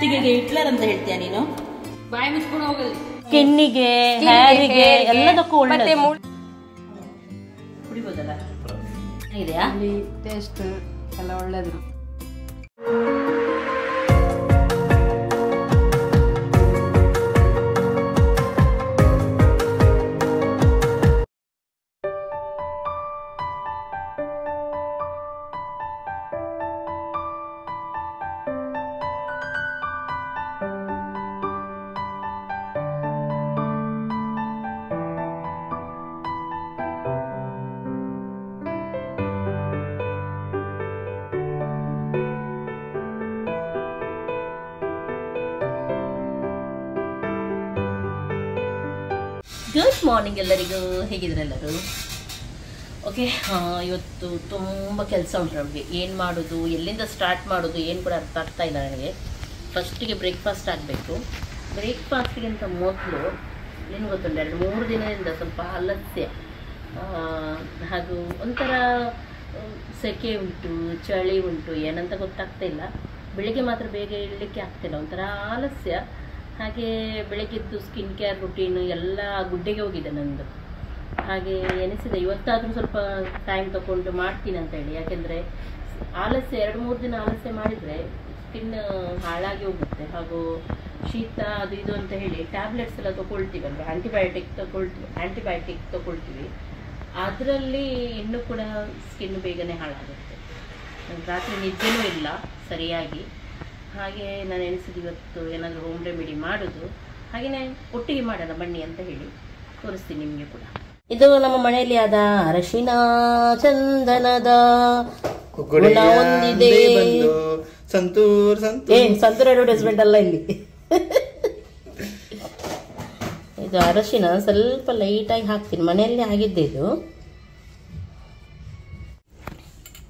ಕುತ್ತಿಗೆಗೆ ಹಿಟ್ಲರ್ ಅಂತ ಹೇಳ್ತೀಯ ನೀನು? ಬಾಯಿ ಮುಚ್ಕೊಂಡು ಹೋಗಲಿ. ಸ್ಕಿನ್ನಿಗೆ, ಹೇರಿಗೆ ಎಲ್ಲದಕ್ಕೂ ಒಳ್ಳೆ. ಕುಡಿಬೋದಲ್ಲ? ಇದೆಯಾ ಟೇಸ್ಟ್ ಎಲ್ಲ ಒಳ್ಳೇದು. ಗುಡ್ ಮಾರ್ನಿಂಗ್ ಎಲ್ಲರಿಗೂ. ಹೇಗಿದ್ರೆ ಎಲ್ಲರೂ? ಓಕೆ, ಇವತ್ತು ತುಂಬ ಕೆಲಸ ಉಂಟು ನಮಗೆ. ಏನು ಮಾಡೋದು, ಎಲ್ಲಿಂದ ಸ್ಟಾರ್ಟ್ ಮಾಡೋದು ಏನು ಕೂಡ ಅರ್ಥ ಆಗ್ತಾ ಇಲ್ಲ ನನಗೆ. ಫಸ್ಟಿಗೆ ಬ್ರೇಕ್ಫಾಸ್ಟ್ ಆಗಬೇಕು. ಬ್ರೇಕ್ಫಾಸ್ಟಿಗಿಂತ ಮೊದಲು ಏನು ಗೊತ್ತುಂಟು, 2-3 ದಿನದಿಂದ ಸ್ವಲ್ಪ ಆಲಸ್ಯ ಹಾಗೂ ಒಂಥರ ಸೆಕೆ ಉಂಟು, ಚಳಿ ಉಂಟು, ಏನಂತ ಗೊತ್ತಾಗ್ತಾ ಇಲ್ಲ. ಬೆಳಿಗ್ಗೆ ಮಾತ್ರ ಬೇಗ ಇಡಲಿಕ್ಕೆ ಆಗ್ತಿಲ್ಲ, ಒಂಥರ ಆಲಸ್ಯ. ಹಾಗೆ ಬೆಳಗ್ಗೆದ್ದು ಸ್ಕಿನ್ ಕೇರ್ ರುಟೀನು ಎಲ್ಲ ಗುಡ್ಡೆಗೆ ಹೋಗಿದೆ ನನ್ನದು. ಹಾಗೆ ಎನಿಸಿದೆ ಇವತ್ತಾದರೂ ಸ್ವಲ್ಪ ಟೈಮ್ ತಗೊಂಡು ಮಾಡ್ತೀನಿ ಅಂತ ಹೇಳಿ. ಯಾಕೆಂದರೆ ಆಲಸ್ಯ 2-3 ದಿನ ಆಲಸ್ಯ ಮಾಡಿದರೆ ಸ್ಕಿನ್ ಹಾಳಾಗಿ ಹೋಗುತ್ತೆ. ಹಾಗೂ ಶೀತ ಅದು ಇದು ಅಂತ ಹೇಳಿ ಟ್ಯಾಬ್ಲೆಟ್ಸ್ ಎಲ್ಲ ತೊಗೊಳ್ತೀವಲ್ವ, ಆ್ಯಂಟಿಬಯೋಟಿಕ್ ತೊಗೊಳ್ತೀವಿ. ಅದರಲ್ಲಿ ಇನ್ನೂ ಕೂಡ ಸ್ಕಿನ್ ಬೇಗನೆ ಹಾಳಾಗುತ್ತೆ. ರಾತ್ರಿ ನಿದ್ದೆನೂ ಇಲ್ಲ ಸರಿಯಾಗಿ. ಹಾಗೆ ನಾನು ಎನಿಸಿದ್ದು ಇವತ್ತು ಏನಾದರೂ ಹೋಮ್ ರೆಮಿಡಿ ಮಾಡೋದು. ಹಾಗೆಯೇ ಒಟ್ಟಿಗೆ ಮಾಡೋಣ ಬನ್ನಿ ಅಂತ ಹೇಳಿ ತೋರಿಸ್ತೀನಿ ನಿಮಗೆ ಕೂಡ. ಇದು ನಮ್ಮ ಮನೆಯಲ್ಲಿ ಆದ ಅರಶಿನ ಚಂದನದ ಹೊಂದಿದೆ. ಸಂತೂರ್ ಅಡ್ವರ್ಟೈಸ್ಮೆಂಟ್ ಅಲ್ಲ ಇಲ್ಲಿ. ಇದು ಅರಶಿನ ಸ್ವಲ್ಪ ಲೈಟಾಗಿ ಹಾಕ್ತೀನಿ, ಮನೆಯಲ್ಲಿ ಆಗಿದ್ದೆ ಇದು.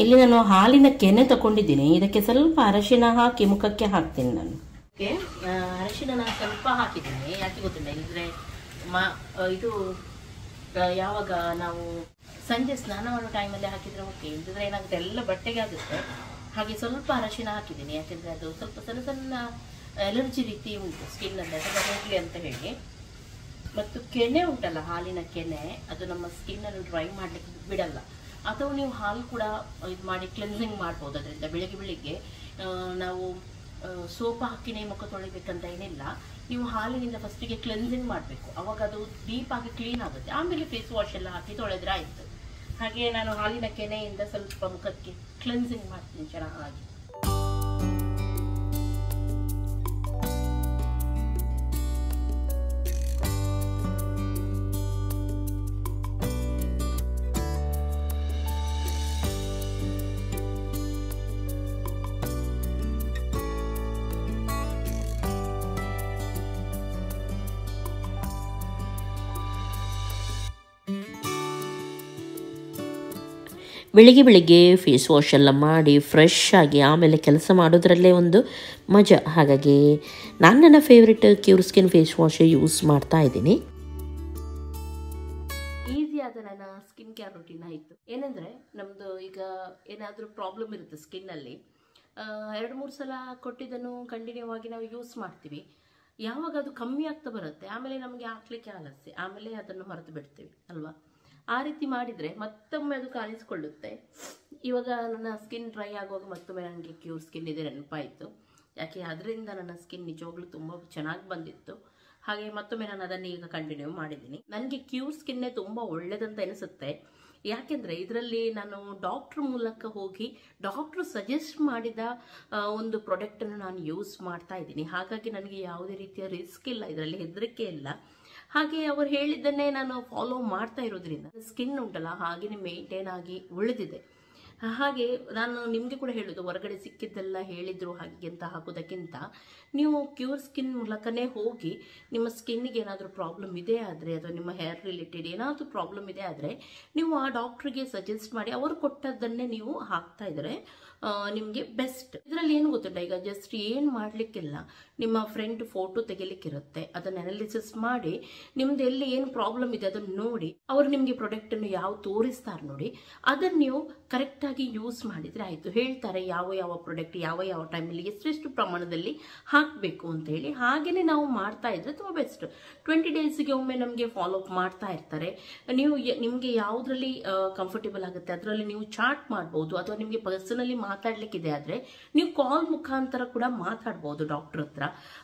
ಇಲ್ಲಿ ನಾನು ಹಾಲಿನ ಕೆನೆ ತಗೊಂಡಿದ್ದೀನಿ. ಇದಕ್ಕೆ ಸ್ವಲ್ಪ ಅರಶಿನ ಹಾಕಿ ಮುಖಕ್ಕೆ ಹಾಕ್ತೀನಿ ನಾನು. ಓಕೆ, ಅರಶಿನ ನಾನು ಸ್ವಲ್ಪ ಹಾಕಿದ್ದೀನಿ. ಯಾಕೆ ಗೊತ್ತಿಲ್ಲ, ಇಲ್ಲದ್ರೆ ಇದು ಯಾವಾಗ ನಾವು ಸಂಜೆ ಸ್ನಾನ ಮಾಡೋ ಟೈಮಲ್ಲಿ ಹಾಕಿದರೆ ಓಕೆ, ಇಲ್ಲದ್ರೆ ಏನಾಗುತ್ತೆ ಎಲ್ಲ ಬಟ್ಟೆಗೆ ಆಗುತ್ತೆ. ಹಾಗೆ ಸ್ವಲ್ಪ ಅರಶಿನ ಹಾಕಿದ್ದೀನಿ, ಯಾಕೆಂದರೆ ಅದು ಸ್ವಲ್ಪ ಸಣ್ಣ ಸಣ್ಣ ಎಲರ್ಜಿ ರೀತಿ ಉಂಟು ಸ್ಕಿನ್ನಲ್ಲಿ, ಅದನ್ನು ಹೋಗಲಿ ಅಂತ ಹೇಳಿ. ಮತ್ತು ಕೆನೆ ಉಂಟಲ್ಲ, ಹಾಲಿನ ಕೆನೆ, ಅದು ನಮ್ಮ ಸ್ಕಿನ್ನನ್ನು ಡ್ರೈ ಮಾಡಲಿಕ್ಕೆ ಬಿಡಲ್ಲ. ಅಥವಾ ನೀವು ಹಾಲು ಕೂಡ ಇದು ಮಾಡಿ ಕ್ಲೆನ್ಸಿಂಗ್ ಮಾಡ್ಬೋದು. ಅದರಿಂದ ಬೆಳಿಗ್ಗೆ ನಾವು ಸೋಪ್ ಹಾಕಿನೇ ಮುಖ ತೊಳಿಬೇಕಂತ ಏನಿಲ್ಲ. ನೀವು ಹಾಲಿನಿಂದ ಫಸ್ಟಿಗೆ ಕ್ಲೆನ್ಸಿಂಗ್ ಮಾಡಬೇಕು, ಅವಾಗ ಅದು ಡೀಪಾಗಿ ಕ್ಲೀನ್ ಆಗುತ್ತೆ. ಆಮೇಲೆ ಫೇಸ್ ವಾಶ್ ಎಲ್ಲ ಹಾಕಿ ತೊಳೆದ್ರೆ ಆಯಿತು. ಹಾಗೆ ನಾನು ಹಾಲಿನ ಕೆನೆಯಿಂದ ಸ್ವಲ್ಪ ಮುಖಕ್ಕೆ ಕ್ಲೆನ್ಸಿಂಗ್ ಮಾಡ್ತೀನಿ ಚೆನ್ನಾಗಿ. ಬೆಳಿಗ್ಗೆ ಫೇಸ್ ವಾಶ್ ಎಲ್ಲ ಮಾಡಿ ಫ್ರೆಶ್ ಆಗಿ ಆಮೇಲೆ ಕೆಲಸ ಮಾಡೋದ್ರಲ್ಲೇ ಒಂದು ಮಜಾ. ಹಾಗಾಗಿ ನಾನು ನನ್ನ favourite cure skin face wash use ಮಾಡ್ತಾ ಇದ್ದೀನಿ. ಈಸಿಯಾದ ನನ್ನ ಸ್ಕಿನ್ ಕೇರ್ ರುಟೀನ್ ಆಯಿತು. ಏನಂದರೆ ನಮ್ಮದು ಈಗ ಏನಾದರೂ ಪ್ರಾಬ್ಲಮ್ ಇರುತ್ತೆ ಸ್ಕಿನ್ನಲ್ಲಿ, 2-3 ಸಲ ಕೊಟ್ಟಿದ್ದನ್ನು ಕಂಟಿನ್ಯೂ ಆಗಿ ನಾವು ಯೂಸ್ ಮಾಡ್ತೀವಿ. ಯಾವಾಗ ಅದು ಕಮ್ಮಿ ಆಗ್ತಾ ಬರುತ್ತೆ ಆಮೇಲೆ ನಮಗೆ ಹಾಕ್ಲಿಕ್ಕೆ ಆಲಸ್ಯ, ಆಮೇಲೆ ಅದನ್ನು ಮರೆತು ಬಿಡ್ತೀವಿ ಅಲ್ವಾ. ಆ ರೀತಿ ಮಾಡಿದರೆ ಮತ್ತೊಮ್ಮೆ ಅದು ಕಾಣಿಸ್ಕೊಳ್ಳುತ್ತೆ. ಇವಾಗ ನನ್ನ ಸ್ಕಿನ್ ಡ್ರೈ ಆಗುವಾಗ ಮತ್ತೊಮ್ಮೆ ನನಗೆ ಕ್ಯೂರ್ ಸ್ಕಿನ್ ಇದೆ ನೆನಪಾಯಿತು. ಯಾಕೆ ಅದರಿಂದ ನನ್ನ ಸ್ಕಿನ್ ನಿಜವಾಗ್ಲೂ ತುಂಬ ಚೆನ್ನಾಗಿ ಬಂದಿತ್ತು. ಹಾಗೆ ಮತ್ತೊಮ್ಮೆ ನಾನು ಅದನ್ನು ಈಗ ಕಂಟಿನ್ಯೂ ಮಾಡಿದ್ದೀನಿ. ನನಗೆ ಕ್ಯೂರ್ ಸ್ಕಿನ್ನೇ ತುಂಬ ಒಳ್ಳೆಯದಂತ ಅನಿಸುತ್ತೆ. ಯಾಕೆಂದರೆ ಇದರಲ್ಲಿ ನಾನು ಡಾಕ್ಟ್ರ್ ಮೂಲಕ ಹೋಗಿ ಡಾಕ್ಟ್ರು ಸಜೆಸ್ಟ್ ಮಾಡಿದ ಒಂದು ಪ್ರಾಡಕ್ಟನ್ನು ನಾನು ಯೂಸ್ ಮಾಡ್ತಾ ಇದ್ದೀನಿ. ಹಾಗಾಗಿ ನನಗೆ ಯಾವುದೇ ರೀತಿಯ ರಿಸ್ಕ್ ಇಲ್ಲ, ಇದರಲ್ಲಿ ಹೆದರಿಕೆ ಇಲ್ಲ. ಹಾಗೆ ಅವರು ಹೇಳಿದ್ದನ್ನೇ ನಾನು ಫಾಲೋ ಮಾಡ್ತಾ ಇರೋದ್ರಿಂದ ಸ್ಕಿನ್ ಉಂಟಲ್ಲ ಹಾಗೆಯೇ ಮೇಂಟೈನ್ ಆಗಿ ಉಳಿದಿದೆ. ಹಾಗೆ ನಾನು ನಿಮಗೆ ಕೂಡ ಹೇಳೋದು, ಹೊರಗಡೆ ಸಿಕ್ಕಿದ್ದೆಲ್ಲ ಹೇಳಿದ್ರು ಹಾಗೆ ಅಂತ ಹಾಕೋದಕ್ಕಿಂತ ನೀವು ಕ್ಯೂರ್ ಸ್ಕಿನ್ ಮೂಲಕನೇ ಹೋಗಿ ನಿಮ್ಮ ಸ್ಕಿನ್ನಿಗೆ ಏನಾದರೂ ಪ್ರಾಬ್ಲಮ್ ಇದೆ ಆದರೆ ಅಥವಾ ನಿಮ್ಮ ಹೇರ್ ರಿಲೇಟೆಡ್ ಏನಾದರೂ ಪ್ರಾಬ್ಲಮ್ ಇದೆ ಆದರೆ ನೀವು ಆ ಡಾಕ್ಟ್ರಿಗೆ ಸಜೆಸ್ಟ್ ಮಾಡಿ ಅವರು ಕೊಟ್ಟದ್ದನ್ನೇ ನೀವು ಹಾಕ್ತಾ ಇದ್ದರೆ ನಿಮಗೆ ಬೆಸ್ಟ್. ಇದರಲ್ಲಿ ಏನು ಗೊತ್ತುಂಟ, ಈಗ ಜಸ್ಟ್ ಏನು ಮಾಡಲಿಕ್ಕಿಲ್ಲ, ನಿಮ್ಮ ಫ್ರೆಂಡ್ ಫೋಟೋ ತೆಗಿಲಿಕ್ಕಿರುತ್ತೆ, ಅದನ್ನು ಅನಾಲಿಸಿಸ್ ಮಾಡಿ ನಿಮ್ದು ಎಲ್ಲಿ ಏನು ಪ್ರಾಬ್ಲಮ್ ಇದೆ ಅದನ್ನು ನೋಡಿ ಅವರು ನಿಮಗೆ ಪ್ರಾಡಕ್ಟನ್ನು ಯಾವ ತೋರಿಸ್ತಾರೆ ನೋಡಿ, ಅದನ್ನು ನೀವು ಕರೆಕ್ಟಾಗಿ ಯೂಸ್ ಮಾಡಿದರೆ ಆಯಿತು. ಹೇಳ್ತಾರೆ ಯಾವ ಯಾವ ಪ್ರಾಡಕ್ಟ್ ಯಾವ ಯಾವ ಟೈಮಲ್ಲಿ ಎಷ್ಟೆಷ್ಟು ಪ್ರಮಾಣದಲ್ಲಿ ಹಾಕಬೇಕು ಅಂತ ಹೇಳಿ. ಹಾಗೆಯೇ ನಾವು ಮಾಡ್ತಾ ಇದ್ರೆ ತುಂಬ ಬೆಸ್ಟ್. 20 ಡೇಸ್ಗೆ ಒಮ್ಮೆ ನಮಗೆ ಫಾಲೋ ಅಪ್ ಮಾಡ್ತಾ ಇರ್ತಾರೆ. ನೀವು ನಿಮಗೆ ಯಾವುದರಲ್ಲಿ ಕಂಫರ್ಟೇಬಲ್ ಆಗುತ್ತೆ ಅದರಲ್ಲಿ ನೀವು ಚಾಟ್ ಮಾಡ್ಬೋದು, ಅಥವಾ ನಿಮಗೆ ಪರ್ಸನಲಿ ಮಾತಾಡ್ಲಿಕ್ಕಿದೆ ಆದರೆ ನೀವು ಕಾಲ್ ಮುಖಾಂತರ ಕೂಡ ಮಾತಾಡ್ಬೋದು ಡಾಕ್ಟರ್ ಹತ್ರ.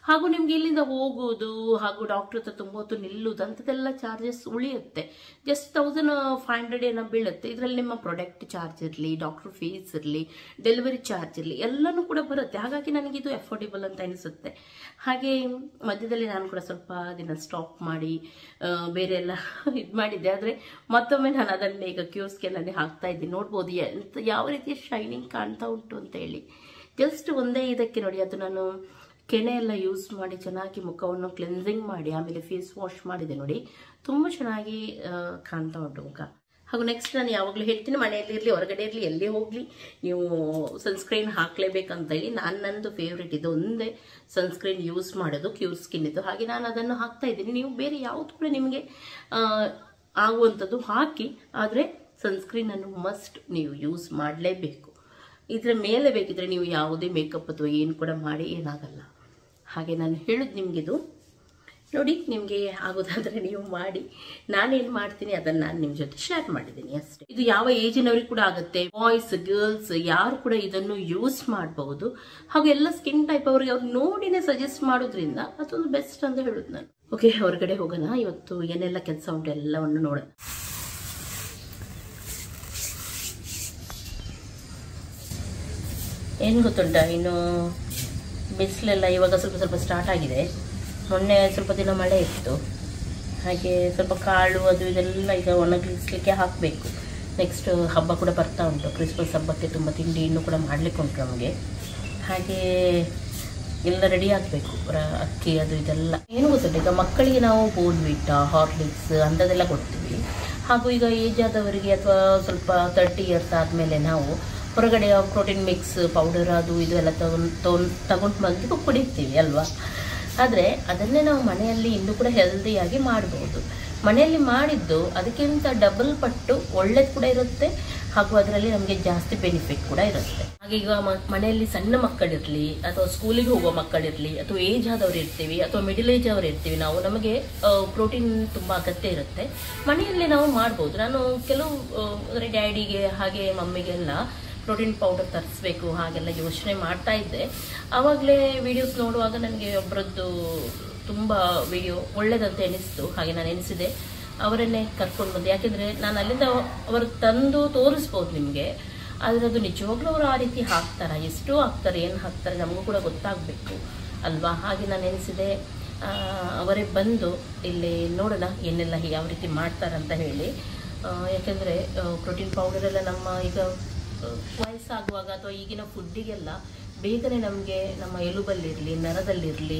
ಹಾಗೂ ನಿಮ್ಗೆ ಇಲ್ಲಿಂದ ಹೋಗೋದು ಹಾಗೂ ಡಾಕ್ಟರ್ ಹತ್ರ ತುಂಬ ಹೊತ್ತು ನಿಲ್ಲುವುದು ಅಂಥದ್ದೆಲ್ಲ ಚಾರ್ಜಸ್ ಉಳಿಯುತ್ತೆ. ಜಸ್ಟ್ 1500 ಏನೋ ಬೀಳುತ್ತೆ. ಇದರಲ್ಲಿ ನಿಮ್ಮ ಪ್ರಾಡಕ್ಟ್ ಚಾರ್ಜ್ ಇರಲಿ, ಡಾಕ್ಟರ್ ಫೀಸ್ ಇರಲಿ, ಡೆಲಿವರಿ ಚಾರ್ಜ್ ಇರಲಿ, ಎಲ್ಲನೂ ಕೂಡ ಬರುತ್ತೆ. ಹಾಗಾಗಿ ನನಗಿದು ಅಫೋರ್ಡೆಬಲ್ ಅಂತ ಅನಿಸುತ್ತೆ. ಹಾಗೆ ಮಧ್ಯದಲ್ಲಿ ನಾನು ಕೂಡ ಸ್ವಲ್ಪ ದಿನ ಸ್ಟಾಪ್ ಮಾಡಿ ಬೇರೆ ಎಲ್ಲ ಇದು ಮಾಡಿದ್ದೆ. ಆದರೆ ಮತ್ತೊಮ್ಮೆ ನಾನು ಅದನ್ನೇ ಈಗ ಕ್ಯೂರ್ಸ್ಗೆಲ್ಲೇ ಹಾಕ್ತಾ ಇದ್ದೀನಿ. ನೋಡ್ಬೋದು ಯಾವ ರೀತಿಯ ಶೈನಿಂಗ್ ಕಾಣ್ತಾ ಉಂಟು ಅಂತ ಹೇಳಿ. ಜಸ್ಟ್ ಒಂದೇ ಇದಕ್ಕೆ ನೋಡಿ, ಅದು ನಾನು ಕೆನೆ ಎಲ್ಲ ಯೂಸ್ ಮಾಡಿ ಚೆನ್ನಾಗಿ ಮುಖವನ್ನು ಕ್ಲೆನ್ಸಿಂಗ್ ಮಾಡಿ ಆಮೇಲೆ ಫೇಸ್ ವಾಶ್ ಮಾಡಿದೆ ನೋಡಿ, ತುಂಬ ಚೆನ್ನಾಗಿ ಕಾಣ್ತಾ ಉಂಟು ಮುಖ. ಹಾಗೂ ನೆಕ್ಸ್ಟ್ ನಾನು ಯಾವಾಗಲೂ ಹೇಳ್ತೀನಿ, ಮನೆಯಲ್ಲಿ ಇರಲಿ ಹೊರಗಡೆ ಇರಲಿ ಎಲ್ಲೇ ಹೋಗಲಿ ನೀವು ಸನ್ಸ್ಕ್ರೀನ್ ಹಾಕಲೇಬೇಕಂತ ಹೇಳಿ. ನಂದು ಫೇವ್ರೇಟ್ ಇದು ಒಂದೇ ಸನ್ಸ್ಕ್ರೀನ್ ಯೂಸ್ ಮಾಡೋದು, ಕ್ಯೂರ್ ಸ್ಕಿನ್ ಇದು. ಹಾಗೆ ನಾನು ಅದನ್ನು ಹಾಕ್ತಾ ಇದ್ದೀನಿ. ನೀವು ಬೇರೆ ಯಾವುದು ಕೂಡ ನಿಮಗೆ ಆಗುವಂಥದ್ದು ಹಾಕಿ, ಆದರೆ ಸನ್ಸ್ಕ್ರೀನನ್ನು ಮಸ್ಟ್ ನೀವು ಯೂಸ್ ಮಾಡಲೇಬೇಕು. ಇದರ ಮೇಲೆ ಬೇಕಿದ್ರೆ ನೀವು ಯಾವುದೇ ಮೇಕಪ್ ಅಥವಾ ಏನು ಕೂಡ ಮಾಡಿ ಏನಾಗಲ್ಲ. ಹಾಗೆ ನಾನು ಹೇಳೋದು ನಿಮಗಿದು ನೋಡಿ, ನಿಮಗೆ ಆಗೋದಾದರೆ ನೀವು ಮಾಡಿ. ನಾನೇನು ಮಾಡ್ತೀನಿ ಅದನ್ನು ನಾನು ನಿಮ್ಮ ಜೊತೆ ಶೇರ್ ಮಾಡಿದ್ದೀನಿ ಅಷ್ಟೇ. ಇದು ಯಾವ ಏಜಿನವ್ರಿಗೆ ಕೂಡ ಆಗುತ್ತೆ, ಬಾಯ್ಸ್ ಗರ್ಲ್ಸ್ ಯಾರು ಕೂಡ ಇದನ್ನು ಯೂಸ್ ಮಾಡಬಹುದು. ಹಾಗೂ ಎಲ್ಲ ಸ್ಕಿನ್ ಟೈಪ್ ಅವರಿಗೆ ಅವ್ರು ನೋಡಿನೇ ಸಜೆಸ್ಟ್ ಮಾಡೋದ್ರಿಂದ ಅದೊಂದು ಬೆಸ್ಟ್ ಅಂತ ಹೇಳೋದು ನಾನು. ಓಕೆ, ಹೊರಗಡೆ ಹೋಗೋಣ. ಇವತ್ತು ಏನೆಲ್ಲ ಕೆಲಸ ಉಂಟು ಎಲ್ಲವನ್ನು ನೋಡೋಣ. ಏನು ಗೊತ್ತುಂಟ, ಇನ್ನು ಬಿಸಿಲೆಲ್ಲ ಇವಾಗ ಸ್ವಲ್ಪ ಸ್ವಲ್ಪ ಸ್ಟಾರ್ಟ್ ಆಗಿದೆ. ಮೊನ್ನೆ ಸ್ವಲ್ಪ ದಿನ ಮಳೆ ಇತ್ತು, ಹಾಗೆ ಸ್ವಲ್ಪ ಕಾಳು ಅದು ಇದೆಲ್ಲ ಈಗ ಒಣಗಿಸ್ಲಿಕ್ಕೆ ಹಾಕಬೇಕು. ನೆಕ್ಸ್ಟ್ ಹಬ್ಬ ಕೂಡ ಬರ್ತಾ ಉಂಟು, ಕ್ರಿಸ್ಮಸ್ ಹಬ್ಬಕ್ಕೆ ತುಂಬ ತಿಂಡಿ ಇನ್ನೂ ಕೂಡ ಮಾಡಲಿಕ್ಕೆ ಉಂಟು ನಮಗೆ. ಹಾಗೆ ಎಲ್ಲ ರೆಡಿ ಆಗಬೇಕು, ಅಕ್ಕಿ ಅದು ಇದೆಲ್ಲ. ಏನು ಗೊತ್ತುಂಟು, ಈಗ ಮಕ್ಕಳಿಗೆ ನಾವು ಬೋರ್ನ್ವಿಟಾ, ಹಾರ್ಲಿಕ್ಸ್ ಅಂಥದ್ದೆಲ್ಲ ಕೊಡ್ತೀವಿ. ಹಾಗೂ ಈಗ ಏಜ್ ಆದವರಿಗೆ ಅಥವಾ ಸ್ವಲ್ಪ 30 ಇಯರ್ಸ್ ಆದಮೇಲೆ ನಾವು ಹೊರಗಡೆ ಪ್ರೋಟೀನ್ ಮಿಕ್ಸ್ ಪೌಡರ್ ಅದು ಇದು ಎಲ್ಲ ತಗೊಂಡು ಬಂದು ಕುಡಿತೀವಿ ಅಲ್ವಾ. ಆದರೆ ಅದನ್ನೇ ನಾವು ಮನೆಯಲ್ಲಿ ಇನ್ನೂ ಕೂಡ ಹೆಲ್ದಿಯಾಗಿ ಮಾಡ್ಬೋದು. ಮನೆಯಲ್ಲಿ ಮಾಡಿದ್ದು ಅದಕ್ಕಿಂತ ಡಬಲ್ ಪಟ್ಟು ಒಳ್ಳೇದು ಕೂಡ ಇರುತ್ತೆ, ಹಾಗೂ ಅದರಲ್ಲಿ ನಮಗೆ ಜಾಸ್ತಿ ಬೆನಿಫಿಟ್ ಕೂಡ ಇರುತ್ತೆ. ಹಾಗೆ ಈಗ ಮನೆಯಲ್ಲಿ ಸಣ್ಣ ಮಕ್ಕಳಿರಲಿ ಅಥವಾ ಸ್ಕೂಲಿಗೆ ಹೋಗುವ ಮಕ್ಕಳಿರಲಿ ಅಥವಾ ಏಜ್ ಆದವ್ರು ಇರ್ತೀವಿ ಅಥವಾ ಮಿಡಿಲ್ ಏಜ್ ಅವರು ಇರ್ತೀವಿ, ನಮಗೆ ಪ್ರೋಟೀನ್ ತುಂಬ ಅಗತ್ಯ ಇರುತ್ತೆ. ಮನೆಯಲ್ಲೇ ನಾವು ಮಾಡ್ಬೋದು. ನಾನು ಕೆಲವು ಅಂದರೆ ಡ್ಯಾಡಿಗೆ ಹಾಗೆ ಮಮ್ಮಿಗೆಲ್ಲ ಪ್ರೋಟೀನ್ ಪೌಡರ್ ತರಿಸ್ಬೇಕು ಹಾಗೆಲ್ಲ ಯೋಚನೆ ಮಾಡ್ತಾ ಇದ್ದೆ. ಆವಾಗಲೇ ವಿಡಿಯೋಸ್ ನೋಡುವಾಗ ನನಗೆ ಒಬ್ಬರದ್ದು ತುಂಬ ವಿಡಿಯೋ ಒಳ್ಳೇದಂತ ಎನಿಸ್ತು. ಹಾಗೆ ನಾನು ಎನಿಸಿದೆ, ಅವರನ್ನೇ ಕರ್ಕೊಂಡು ಬಂದೆ. ಯಾಕೆಂದರೆ ನಾನು ಅಲ್ಲಿಂದ ಅವರು ತಂದು ತೋರಿಸ್ಬೋದು ನಿಮಗೆ, ಆದರೆ ಅದು ನಿಜವಾಗ್ಲೂ ಅವರು ಆ ರೀತಿ ಹಾಕ್ತಾರೆ, ಎಷ್ಟು ಹಾಕ್ತಾರೆ, ಏನು ಹಾಕ್ತಾರೆ ನಮಗೂ ಕೂಡ ಗೊತ್ತಾಗಬೇಕು ಅಲ್ವಾ. ಹಾಗೆ ನಾನು ಎನಿಸಿದೆ ಅವರೇ ಬಂದು ಇಲ್ಲಿ ನೋಡೋಣ ಏನೆಲ್ಲ ಯಾವ ರೀತಿ ಮಾಡ್ತಾರಂತ ಹೇಳಿ. ಯಾಕೆಂದರೆ ಪ್ರೋಟೀನ್ ಪೌಡರೆಲ್ಲ ನಮ್ಮ ಈಗ ವಯಸ್ಸಾಗುವಾಗ ಅಥವಾ ಈಗಿನ ಫುಡ್ಡಿಗೆಲ್ಲ ಬೇಗನೆ ನಮಗೆ ನಮ್ಮ ಎಲುಬಲ್ಲಿರಲಿ, ನರದಲ್ಲಿರಲಿ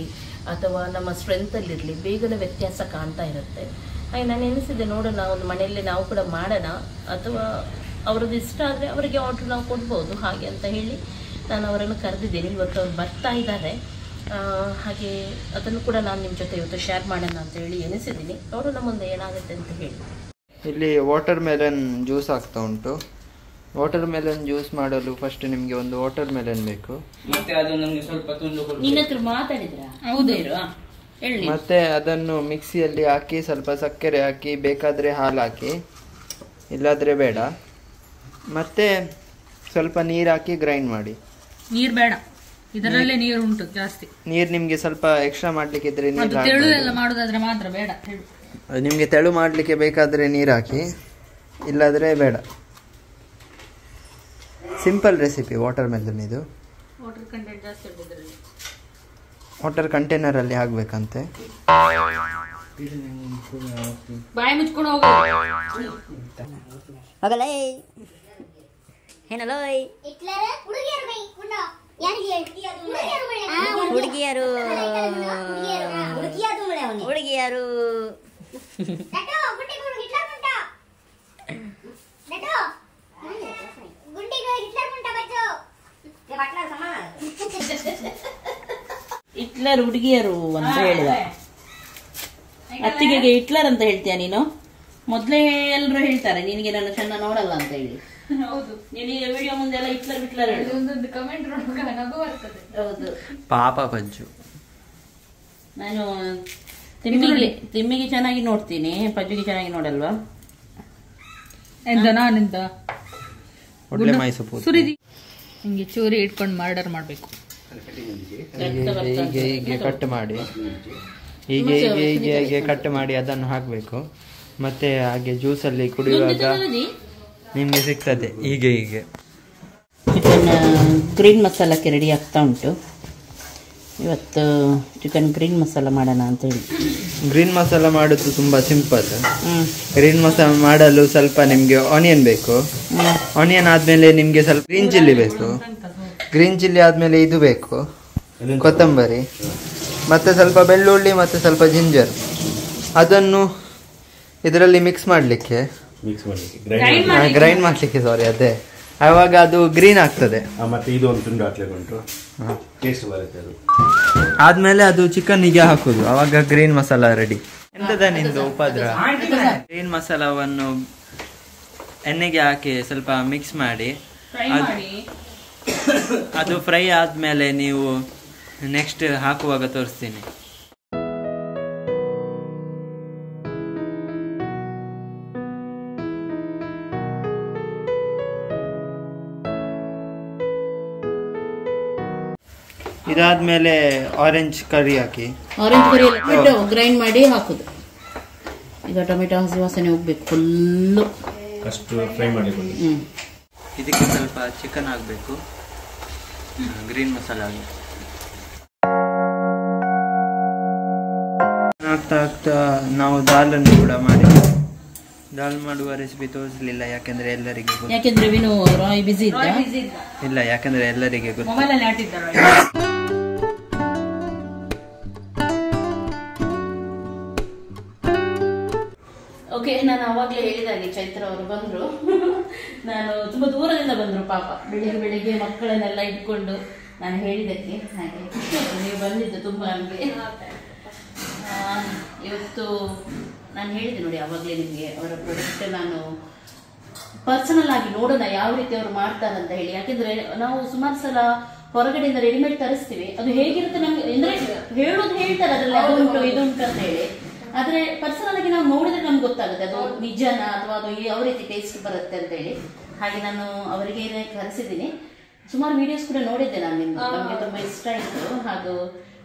ಅಥವಾ ನಮ್ಮ ಸ್ಟ್ರೆಂತಲ್ಲಿರಲಿ ಬೇಗನೆ ವ್ಯತ್ಯಾಸ ಕಾಣ್ತಾ ಇರುತ್ತೆ. ಹಾಗೆ ನಾನು ಎನಿಸಿದೆ, ನೋಡೋಣ ಒಂದು ಮನೆಯಲ್ಲೇ ನಾವು ಕೂಡ ಮಾಡೋಣ, ಅಥವಾ ಅವ್ರದ್ದು ಇಷ್ಟ ಆದರೆ ಅವರಿಗೆ ಆರ್ಡ್ರ್ ನಾವು ಕೊಡ್ಬೋದು ಹಾಗೆ ಅಂತ ಹೇಳಿ ನಾನು ಅವರನ್ನು ಕರೆದಿದ್ದೀನಿ. ಇವತ್ತು ಅವ್ರು ಬರ್ತಾ ಇದ್ದಾರೆ. ಹಾಗೆ ಅದನ್ನು ಕೂಡ ನಾನು ನಿಮ್ಮ ಜೊತೆ ಇವತ್ತು ಶೇರ್ ಮಾಡೋಣ ಅಂತ ಹೇಳಿ ಎನಿಸಿದ್ದೀನಿ. ನೋಡೋಣ ಮುಂದೆ ಏನಾಗುತ್ತೆ ಅಂತ ಹೇಳಿ. ಇಲ್ಲಿ ವಾಟರ್ ಮೆಲನ್ ಜ್ಯೂಸ್ ಆಗ್ತಾ ಉಂಟು. ವಾಟರ್ ಮೆಲನ್ ಜ್ಯೂಸ್ ಮಾಡಲು ಫಸ್ಟ್ ನಿಮಗೆ ಒಂದು ವಾಟರ್ ಮೆಲನ್ ಬೇಕು, ಮತ್ತೆ ಅದು ನಮಗೆ ಸ್ವಲ್ಪ ತುಂಡು ನಿನ್ನ ಹತ್ರ ಮಾತಾಡಿದ್ರ ಹೌದು ಹೇಳಿ. ಮತ್ತೆ ಅದನ್ನು ಮಿಕ್ಸಿಯಲ್ಲಿ ಹಾಕಿ ಸ್ವಲ್ಪ ಸಕ್ಕರೆ ಹಾಕಿ, ಬೇಕಾದರೆ ಹಾಲು ಹಾಕಿ, ಇಲ್ಲಾದರೆ ಬೇಡ. ಮತ್ತೆ ಸ್ವಲ್ಪ ನೀರು ಹಾಕಿ ಗ್ರೈಂಡ್ ಮಾಡಿ. ನೀರು ಬೇಡ, ಇದರಲ್ಲೇ ನೀರು ಉಂಟು ಜಾಸ್ತಿ. ನೀರು ನಿಮಗೆ ಸ್ವಲ್ಪ ಎಕ್ಸ್ಟ್ರಾ ಮಾಡ್ಲಿಕ್ಕೆ ಇದ್ರೆ ನೀರು ತೆಳು ಎಲ್ಲ ಮಾಡೋದಾದ್ರೆ ಮಾತ್ರ ಬೇಡ. ನಿಮಗೆ ತೆಳು ಮಾಡಲಿಕ್ಕೆ ಬೇಕಾದರೆ ನೀರು ಹಾಕಿ, ಇಲ್ಲಾದರೆ ಬೇಡ. ಸಿಂಪಲ್ ರೆಸಿಪಿ ವಾಟರ್ ಮೆಲನ್ ಇದು. ವಾಟರ್ ಕಂಟೆಂಟ್ ಜಾಸ್ತಿ ಇರೋದ್ರಲ್ಲಿ ವಾಟರ್ ಕಂಟೈನರಲ್ಲಿ ಹಾಕಬೇಕಂತೆ. ಬಾಯಿ ಮುಚ್ಕೊಂಡು ಹೋಗಲೇ ಏನಲ್ಲ ಹುಡುಗಿಯರು ಹುಡುಗಿಯರು ಹಿಟ್ಲರ್ ಹುಡುಗಿಯರು ಅಂತ ಹೇಳಿದ. ಅತ್ತಿಗೆಗೆ ಹಿಟ್ಲರ್ ಅಂತ ಹೇಳ್ತೀಯ ನೀನು? ಮೊದ್ಲೇ ಎಲ್ಲರೂ ಹೇಳ್ತಾರೆ ನಿನಗೆ ನಾನು ಚೆನ್ನ ನೋಡಲ್ಲ ಅಂತ ಹೇಳಿ. ಹೌದು, ನಿನಗೆ ವಿಡಿಯೋ ಮುಂದೆಲ್ಲ ಹಿಟ್ಲರ್ ಹಿಟ್ಲರ್ ಹೇಳಿ. ಒಂದೊಂದು ಕಮೆಂಟ್ ನೋಡುವಾಗ ನಗು ಬರ್ತದೆ. ಹೌದು ಪಾಪ ಪಜ್ಜು. ನಾನು ತಿಮ್ಮಿಗೆ ಚೆನ್ನಾಗಿ ನೋಡ್ತೀನಿ, ಪಜ್ಜಿಗೆ ಚೆನ್ನಾಗಿ ನೋಡಲ್ವಾ? ಎಂತ ನಾನೆಂತ ಒಳ್ಳೆ ಮೈಸೂರು ಸುರಿದಿ ಹಿಂಗೆ ಚೂರಿ ಇಟ್ಕೊಂಡು ಮರ್ಡರ್ ಮಾಡ್ಬೇಕು. ಹೀಗೆ ಹೀಗೆ ಕಟ್ ಮಾಡಿ ಹೀಗೆ ಹೀಗೆ ಹೀಗೆ ಹೀಗೆ ಕಟ್ ಮಾಡಿ ಅದನ್ನು ಹಾಕಬೇಕು. ಮತ್ತೆ ಹಾಗೆ ಜ್ಯೂಸಲ್ಲಿ ಕುಡಿಯುವಾಗ ನಿಮಗೆ ಸಿಗ್ತದೆ ಹೀಗೆ ಹೀಗೆ. ಚಿಕನ್ ಗ್ರೀನ್ ಮಸಾಲಕ್ಕೆ ರೆಡಿ ಆಗ್ತಾ ಉಂಟು. ಇವತ್ತು ಚಿಕನ್ ಗ್ರೀನ್ ಮಸಾಲ ಮಾಡೋಣ ಅಂತ ಹೇಳಿ. ಗ್ರೀನ್ ಮಸಾಲ ಮಾಡೋದು ತುಂಬ ಸಿಂಪಲ್. ಗ್ರೀನ್ ಮಸಾಲ ಮಾಡಲು ಸ್ವಲ್ಪ ನಿಮಗೆ ಆನಿಯನ್ ಬೇಕು. ಆನಿಯನ್ ಆದಮೇಲೆ ನಿಮಗೆ ಸ್ವಲ್ಪ ಗ್ರೀನ್ ಚಿಲ್ಲಿ ಬೇಕು. ಗ್ರೀನ್ ಚಿಲ್ಲಿ ಆದಮೇಲೆ ಇದು ಬೇಕು, ಕೊತ್ತಂಬರಿ, ಮತ್ತು ಸ್ವಲ್ಪ ಬೆಳ್ಳುಳ್ಳಿ ಮತ್ತು ಸ್ವಲ್ಪ ಜಿಂಜರ್. ಅದನ್ನು ಇದರಲ್ಲಿ ಮಿಕ್ಸ್ ಮಾಡಲಿಕ್ಕೆ ಗ್ರೈಂಡ್ ಮಾಡಲಿಕ್ಕೆ ಸಾರಿ ಅದೇ, ಆವಾಗ ಅದು ಗ್ರೀನ್ ಆಗ್ತದೆ. ಮತ್ತೆ ಇದು ಒಂದು ತುಂಡು ಹಾಕ್ಲಿಕ್ಕೆ ಉಂಟು, ಟೇಸ್ಟ್ ಬರುತ್ತೆ ಅದು. ಆದ್ಮೇಲೆ ಅದು ಚಿಕನ್ನಿಗೆ ಹಾಕುದು, ಅವಾಗ ಗ್ರೀನ್ ಮಸಾಲ ರೆಡಿ. ಎಂತದ ನಿಂದು ಉಪದ್ರ? ಗ್ರೀನ್ ಮಸಾಲವನ್ನು ಎಣ್ಣೆಗೆ ಹಾಕಿ ಸ್ವಲ್ಪ ಮಿಕ್ಸ್ ಮಾಡಿ ಅದು ಫ್ರೈ ಆದ್ಮೇಲೆ ನೀವು ನೆಕ್ಸ್ಟ್ ಹಾಕುವಾಗ ತೋರಿಸ್ತೀನಿ. ಇದಾದ್ಮೇಲೆ ಆರೆಂಜ್ ಕರಿ ಹಾಕಿ, ಆರೆಂಜ್ ಕರಿ ಟೊಮೆಟೊ ಗ್ರೈಂಡ್ ಮಾಡಿ ಹಾಕುದು. ಈಗ ಟೊಮೆಟೊ ಹಸಿ ವಾಸನೆ ಹೋಗ್ಬೇಕು ಫುಲ್ಲು. ಅಷ್ಟು ಫ್ರೈ ಮಾಡಿಕೊಂಡು ಇದಕ್ಕೆ ಸ್ವಲ್ಪ ಚಿಕನ್ ಹಾಕಬೇಕು, ಗ್ರೀನ್ ಮಸಾಲ ಆಗಿ ಆಗ್ತಾ ಆಗ್ತಾ ನಾವು ದಾಲನ್ನು ಕೂಡ ಮಾಡಿ. ದಾಲ್ ಮಾಡುವ ರೆಸಿಪಿ ತೋರಿಸಲಿಲ್ಲ, ಯಾಕೆಂದ್ರೆ ಎಲ್ಲರಿಗೆ ಗೊತ್ತು. ಯಾಕೆಂದ್ರೆ ವಿನು ರಾಯ್ ಬಿಸಿ ಇದ್ದ. ಇಲ್ಲ, ಯಾಕೆಂದ್ರೆ ಎಲ್ಲರಿಗೆ ಗೊತ್ತು. ಮೊಬೈಲಲ್ಲಿ ಆಟಿದ್ದಾರೆ. ಓಕೆ, ನಾನು ಅವಾಗಲೇ ಹೇಳಿದಾಗೆ ಚೈತ್ರ ಅವರು ಬಂದ್ರು. ನಾನು ತುಂಬಾ ದೂರದಿಂದ ಬಂದ್ರು ಪಾಪ. ಬೆಳಿಗ್ಗೆ ಬೆಳಿಗ್ಗೆ ಮಕ್ಕಳನ್ನೆಲ್ಲ ಇಟ್ಕೊಂಡು ನಾನು ಹೇಳಿದ್ದಕ್ಕೆ ಹಾಗೆ ನೀವು ಬಂದಿದ್ದು ತುಂಬಾ ನಮಗೆ. ಇವತ್ತು ನಾನು ಹೇಳಿದೆ ನೋಡಿ ಅವಾಗಲೇ ನಿಮಗೆ, ಅವರ ಪ್ರಾಡಕ್ಟ್ ನಾನು ಪರ್ಸನಲ್ ಆಗಿ ನೋಡೋಣ ಯಾವ ರೀತಿ ಅವರು ಮಾಡ್ತಾರಂತ ಹೇಳಿ. ಯಾಕೆಂದ್ರೆ ನಾವು ಸುಮಾರು ಸಲ ಹೊರಗಡೆಯಿಂದ ರೆಡಿಮೇಡ್ ತರಿಸ್ತೀವಿ, ಅದು ಹೇಗಿರುತ್ತೆ ನಮ್ಗೆ ಅಂದ್ರೆ ಹೇಳೋದು ಹೇಳ್ತಾರೆ ಅದ್ರಲ್ಲಿ ಅದು ಉಂಟು ಇದು ಉಂಟು ಅಂತ ಹೇಳಿ. ಆದ್ರೆ ಪರ್ಸನಲ್ ಆಗಿ ನಾವು ನೋಡಿದ್ರೆ ನಮ್ಗೆ ಗೊತ್ತಾಗುತ್ತೆ ಅದು ನಿಜನಾ ಅಥವಾ ಅದು ಯಾವ ರೀತಿ ಟೇಸ್ಟ್ ಬರುತ್ತೆ ಅಂತ ಹೇಳಿ. ಹಾಗೆ ನಾನು ಅವರಿಗೆ ಕರೆಸಿದ್ದೀನಿ. ಸುಮಾರು ವಿಡಿಯೋಸ್ ಕೂಡ ನೋಡಿದ್ದೆ ನಾನು ನಿಮ್ದು, ನಮ್ಗೆ ತುಂಬಾ ಇಷ್ಟ ಆಯ್ತು. ಹಾಗೂ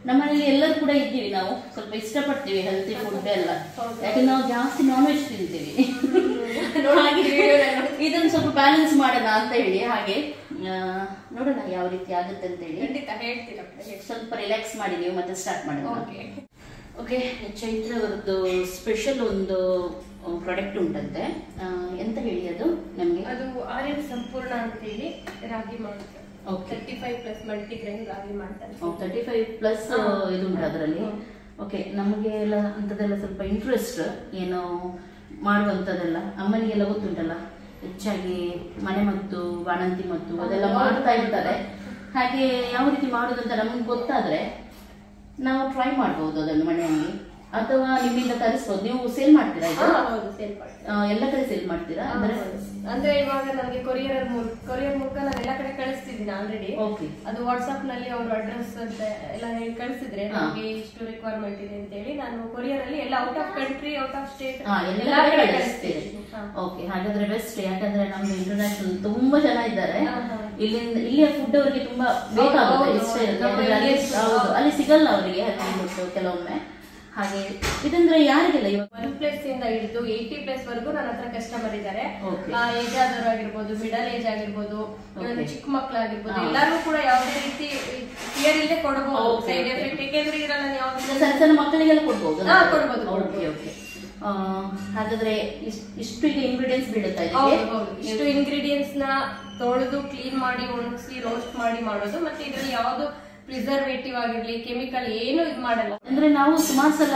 ನಮ್ಮನೇಲಿ ಎಲ್ಲರೂ ಕೂಡ ಇದ್ದೀವಿ, ನಾವು ಸ್ವಲ್ಪ ಇಷ್ಟಪಡ್ತೀವಿ ಹೆಲ್ತಿ ಫುಡ್ ಎಲ್ಲ. ಯಾಕಂದ್ರೆ ನಾವು ಜಾಸ್ತಿ ನಾನ್ ವೆಜ್ ತಿಂತೀವಿ, ಇದನ್ನು ಸ್ವಲ್ಪ ಬ್ಯಾಲೆನ್ಸ್ ಮಾಡೋಣ ಅಂತ ಹೇಳಿ. ಹಾಗೆ ನೋಡೋಣ ಯಾವ ರೀತಿ ಆಗುತ್ತೆ ಅಂತ ಹೇಳಿ. ಸ್ವಲ್ಪ ರಿಲ್ಯಾಕ್ಸ್ ಮಾಡಿ ನೀವು ಮತ್ತೆ ಸ್ಟಾರ್ಟ್ ಮಾಡೋಣ. ಓಕೆ, ಚೈತ್ರ ಅವರದ್ದು ಸ್ಪೆಷಲ್ ಒಂದು ಪ್ರಾಡಕ್ಟ್ ಉಂಟಂತೆ. ಎಂತ ಹೇಳಿ ಅದು ನಮಗೆ? ಅದು ಆರ್ಯನ್ ಸಂಪೂರ್ಣ ಅಂತ ಹೇಳಿ ರಾಗಿ ಮಾಡ್ತಾರೆ. 35+ ಮಲ್ಟಿಗ್ರೇನ್ ರಾಗಿ ಮಾಡ್ತಾರೆ. 35+ ಇದು ಉಂಟು ಅದರಲ್ಲಿ. ಓಕೆ, ನಮಗೆ ಎಲ್ಲ ಅಂಥದ್ದೆಲ್ಲ ಸ್ವಲ್ಪ ಇಂಟ್ರೆಸ್ಟ್ ಏನು ಮಾಡುವಂಥದ್ದೆಲ್ಲ. ಅಮ್ಮನಿಗೆಲ್ಲ ಗೊತ್ತುಂಟಲ್ಲ, ಹೆಚ್ಚಾಗಿ ಮನೆ ಮತ್ತು ಬಾಣಂತಿ ಮತ್ತು ಅದೆಲ್ಲ ಮಾಡ್ತಾ ಇರ್ತಾರೆ. ಹಾಗೆ ಯಾವ ರೀತಿ ಮಾಡೋದಂತ ನಮ್ಗೆ ಗೊತ್ತಾದ್ರೆ ನಾವು ಟ್ರೈ ಮಾಡ್ಬೋದು ಅದನ್ನು ಮನೆಯಲ್ಲಿ, ಅಥವಾ ನಿಮ್ಮಿಂದ ತರಿಸ್ಬೋದು. ನೀವು ಸೇಲ್ ಮಾಡ್ತೀರಾ? ಹೌದು, ಸೇಲ್ ಮಾಡ್ತೀರಾ? ಎಲ್ಲ ಕಡೆ ಸೇಲ್ ಮಾಡ್ತೀರಾ? ಅಂದ್ರೆ ಇವಾಗ ನಮ್ಗೆ ಕೊರಿಯರ್ ಮೂಲಕ ನಾನು ಎಲ್ಲ ಕಡೆ ಕಳಿಸ್ತಿದ್ದೀನಿ ಆಲ್ರೆಡಿ. ಅದು ವಾಟ್ಸ್ಆಪ್ ನಲ್ಲಿ ಅವರು ಅಡ್ರೆಸ್ ಅಂತ ಎಲ್ಲ ಹೇಳಿ ಕಳಿಸಿದ್ರೆ ನಮ್ಗೆ ಇಷ್ಟು ರಿಕ್ವೈರ್ಮೆಂಟ್ ಇದೆ ಅಂತ ಹೇಳಿ ನಾನು ಕೊರಿಯರ್ ಅಲ್ಲಿ ಎಲ್ಲ out of country, out of state ಎಲ್ಲ ಕಡೆ ಕಳಿಸ್ತೀನಿ. ಓಕೆ, ಹಾಗಾದ್ರೆ ಬೆಸ್ಟ್. ಯಾಕಂದ್ರೆ ನಮ್ದು ಇಂಟರ್ನ್ಯಾಷನಲ್ ತುಂಬಾ ಜನ ಇದ್ದಾರೆ. ಇಲ್ಲಿಯ ಫುಡ್ ಅವರಿಗೆ ತುಂಬಾ ಬೇಕಾಗುತ್ತೆ, ಇಷ್ಟ ಇರುತ್ತೆ. ಹೌದು, ಅಲ್ಲಿ ಸಿಗಲ್ಲ ಅವರಿಗೆ ಹತ್ತಿ ಕೆಲವೊಮ್ಮೆ. ಹಾಗೆ ಇದಂದ್ರೆ ಯಾರಿಗೆಲ್ಲ ಇವಾಗ 1+ ಇಂದ ಹಿಡಿದು 80+ ವರೆಗೂ ನನ್ನ ಹತ್ರ ಕಸ್ಟಮರ್ ಇದ್ದಾರೆ. ಏಜ್ ಆದವರು ಆಗಿರ್ಬೋದು, ಮಿಡಲ್ ಏಜ್ ಆಗಿರ್ಬೋದು, ಚಿಕ್ಕ ಮಕ್ಕಳಾಗಿರ್ಬೋದು, ಎಲ್ಲರೂ ಕೂಡ ಯಾವುದೇ ರೀತಿ ಫಿಯರ್ ಇಲ್ಲದೆ ಕೊಡಬಹುದು. ಸೈಡ್ ಎಫೆಕ್ಟ್ ಯಾಕೆಂದ್ರೆ ಇರಲ್ಲ. ಸಣ್ಣ ಸಣ್ಣ ಮಕ್ಕಳಿಗೆಲ್ಲ ಕೊಡ್ಬೋದು. ಕೊಡ್ಬೋದು. ಹಾಗಾದ್ರೆ ಇಷ್ಟು ಈಗ ಇಂಗ್ರೀಡಿಯೆಂಟ್ಸ್ ಬೀಳುತ್ತಾ ಇದೆ. ಇಷ್ಟು ಇಂಗ್ರೀಡಿಯೆಂಟ್ಸ್ ನ ತೊಳೆದು ಕ್ಲೀನ್ ಮಾಡಿ ಒಣಗಿಸಿ ರೋಸ್ಟ್ ಮಾಡಿ ಮಾಡೋದು. ಮತ್ತೆ ಇದ್ರಲ್ಲಿ ಯಾವ್ದು ಪ್ರಿಸರ್ವೇಟಿವ್ ಆಗಿರ್ಲಿ ಕೆಮಿಕಲ್ ಏನು ಇದು ಮಾಡಲ್ಲ. ಅಂದ್ರೆ ನಾವು ಸುಮಾರು ಸಲ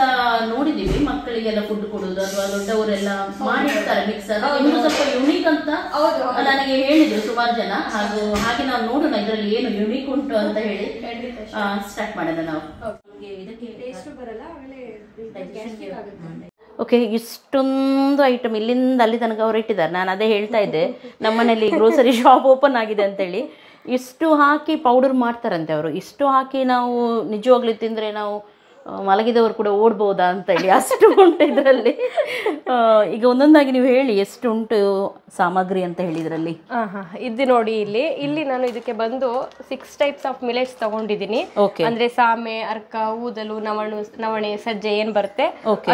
ನೋಡಿದೀವಿ ಮಕ್ಕಳಿಗೆಲ್ಲ ಫುಡ್ ಕೊಡೋದು ಅಥವಾ ದೊಡ್ಡವರೆಲ್ಲ ಮಾಡಿರ್ತಾರೆ ಮಿಕ್ಸರ್. ಇನ್ನು ಸ್ವಲ್ಪ ಯುನೀಕ್ ಅಂತ ನನಗೆ ಹೇಳಿದ್ರು ಸುಮಾರು ಜನ. ಹಾಗೆ ನಾವು ನೋಡೋಣ ಇದರಲ್ಲಿ ಏನು ಯುನೀಕ್ ಉಂಟು ಅಂತ ಹೇಳಿ ಸ್ಟಾರ್ಟ್ ಮಾಡೋಣ ನಾವು. ಓಕೆ, ಇಷ್ಟೊಂದು ಐಟಮ್ ಇಲ್ಲಿಂದ ಅಲ್ಲಿ ತನಕ ಅವರು ಇಟ್ಟಿದ್ದಾರೆ. ನಾನು ಅದೇ ಹೇಳ್ತಾ ಇದ್ದೆ, ನಮ್ಮನೇಲಿ ಗ್ರೋಸರಿ ಶಾಪ್ ಓಪನ್ ಆಗಿದೆ ಅಂತೇಳಿ. ಇಷ್ಟು ಹಾಕಿ ಪೌಡರ್ ಮಾಡ್ತಾರಂತೆ ಅವರು. ಇಷ್ಟು ಹಾಕಿ ನಾವು ನಿಜವಾಗ್ಲೂ ತಿಂದರೆ ನಾವು ಮಲಗಿದವರು ಕೂಡ ಓಡ್ಬೋದಾ ಅಂತ ಹೇಳಿ ಅಷ್ಟು ಉಂಟು ಇದರಲ್ಲಿ. ಈಗ ಒಂದೊಂದಾಗಿ ನೀವು ಹೇಳಿ ಎಷ್ಟು ಉಂಟು ಸಾಮಗ್ರಿ ಅಂತ ಹೇಳಿ ಇದರಲ್ಲಿ. ಇದು ನೋಡಿ, ಇಲ್ಲಿ ನಾನು ಇದಕ್ಕೆ ಬಂದು 6 ಟೈಪ್ಸ್ ಆಫ್ ಮಿಲೆಟ್ಸ್ ತಗೊಂಡಿದ್ದೀನಿ. ಅಂದ್ರೆ ಸಾಮೆ, ಅರ್ಕ, ಊದಲು, ನವಣೆ, ಸಜ್ಜೆ ಏನ್ ಬರುತ್ತೆ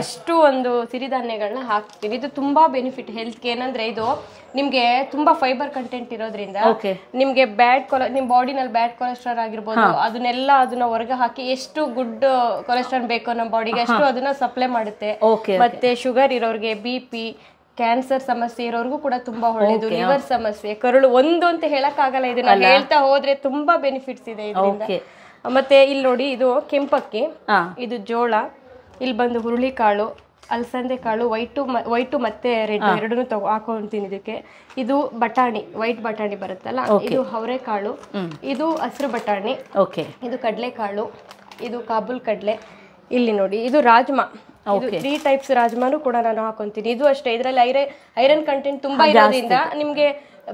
ಅಷ್ಟು ಒಂದು ಸಿರಿಧಾನ್ಯಗಳನ್ನ ಹಾಕ್ತೀನಿ. ಇದು ತುಂಬಾ ಬೆನಿಫಿಟ್ ಹೆಲ್ತ್ಗೆ. ಏನಂದ್ರೆ ಇದು ನಿಮ್ಗೆ ತುಂಬಾ ಫೈಬರ್ ಕಂಟೆಂಟ್ ಇರೋದ್ರಿಂದ ನಿಮ್ಗೆ ನಿಮ್ ಬಾಡಿನಲ್ಲಿ ಬ್ಯಾಡ್ ಕೊಲೆಸ್ಟ್ರಾಲ್ ಆಗಿರ್ಬೋದು ಅದನ್ನ ಹೊರಗೆ ಹಾಕಿ ಎಷ್ಟು ಗುಡ್ ಕೊಲೆಸ್ಟ್ರಾಲ್ ಬೇಕೋ ನಮ್ಮ ಬಾಡಿಗೆ ಅಷ್ಟು ಅದನ್ನ ಸಪ್ಲೈ ಮಾಡುತ್ತೆ. ಮತ್ತೆ ಶುಗರ್ ಇರೋರ್ಗೆ, BP, ಕ್ಯಾನ್ಸರ್ ಸಮಸ್ಯೆ ಇರೋರ್ಗೂ ಕೂಡ ತುಂಬಾ ಒಳ್ಳೇದು. ಲಿವರ್ ಸಮಸ್ಯೆ, ಕರುಳು ಒಂದು ಅಂತ ಹೇಳಕ್ ಆಗಲ್ಲ. ಇದನ್ನ ಹೇಳ್ತಾ ಹೋದ್ರೆ ತುಂಬಾ ಬೆನಿಫಿಟ್ಸ್ ಇದೆ ಇದರಿಂದ. ಮತ್ತೆ ಇಲ್ಲಿ ನೋಡಿ, ಇದು ಕೆಂಪಕ್ಕಿ, ಇದು ಜೋಳ, ಇಲ್ಲಿ ಬಂದು ಹುರುಳಿಕಾಳು, ಅಲಸಂದೆ ಕಾಳು, ವೈಟು ಮತ್ತೆ ರೆಡ್ ಎರಡನ್ನೂ ಹಾಕೊಂತೀನಿ ಇದಕ್ಕೆ. ಇದು ಬಟಾಣಿ, ವೈಟ್ ಬಟಾಣಿ ಬರುತ್ತಲ್ಲ, ಇದು ಅವರೆಕಾಳು, ಇದು ಹಸಿರು ಬಟಾಣಿ, ಇದು ಕಡಲೆಕಾಳು, ಇದು ಕಾಬೂಲ್ ಕಡಲೆ. ಇಲ್ಲಿ ನೋಡಿ, ಇದು ರಾಜ್ಮಾ. 3 ಟೈಪ್ಸ್ ರಾಜ್ಮಾನು ಕೂಡ ನಾನು ಹಾಕೊಂತೀನಿ. ಇದು ಅಷ್ಟೇ, ಇದರಲ್ಲಿ ಐರನ್ ಕಂಟೆಂಟ್ ತುಂಬಾ ಇರೋದ್ರಿಂದ ನಿಮ್ಗೆ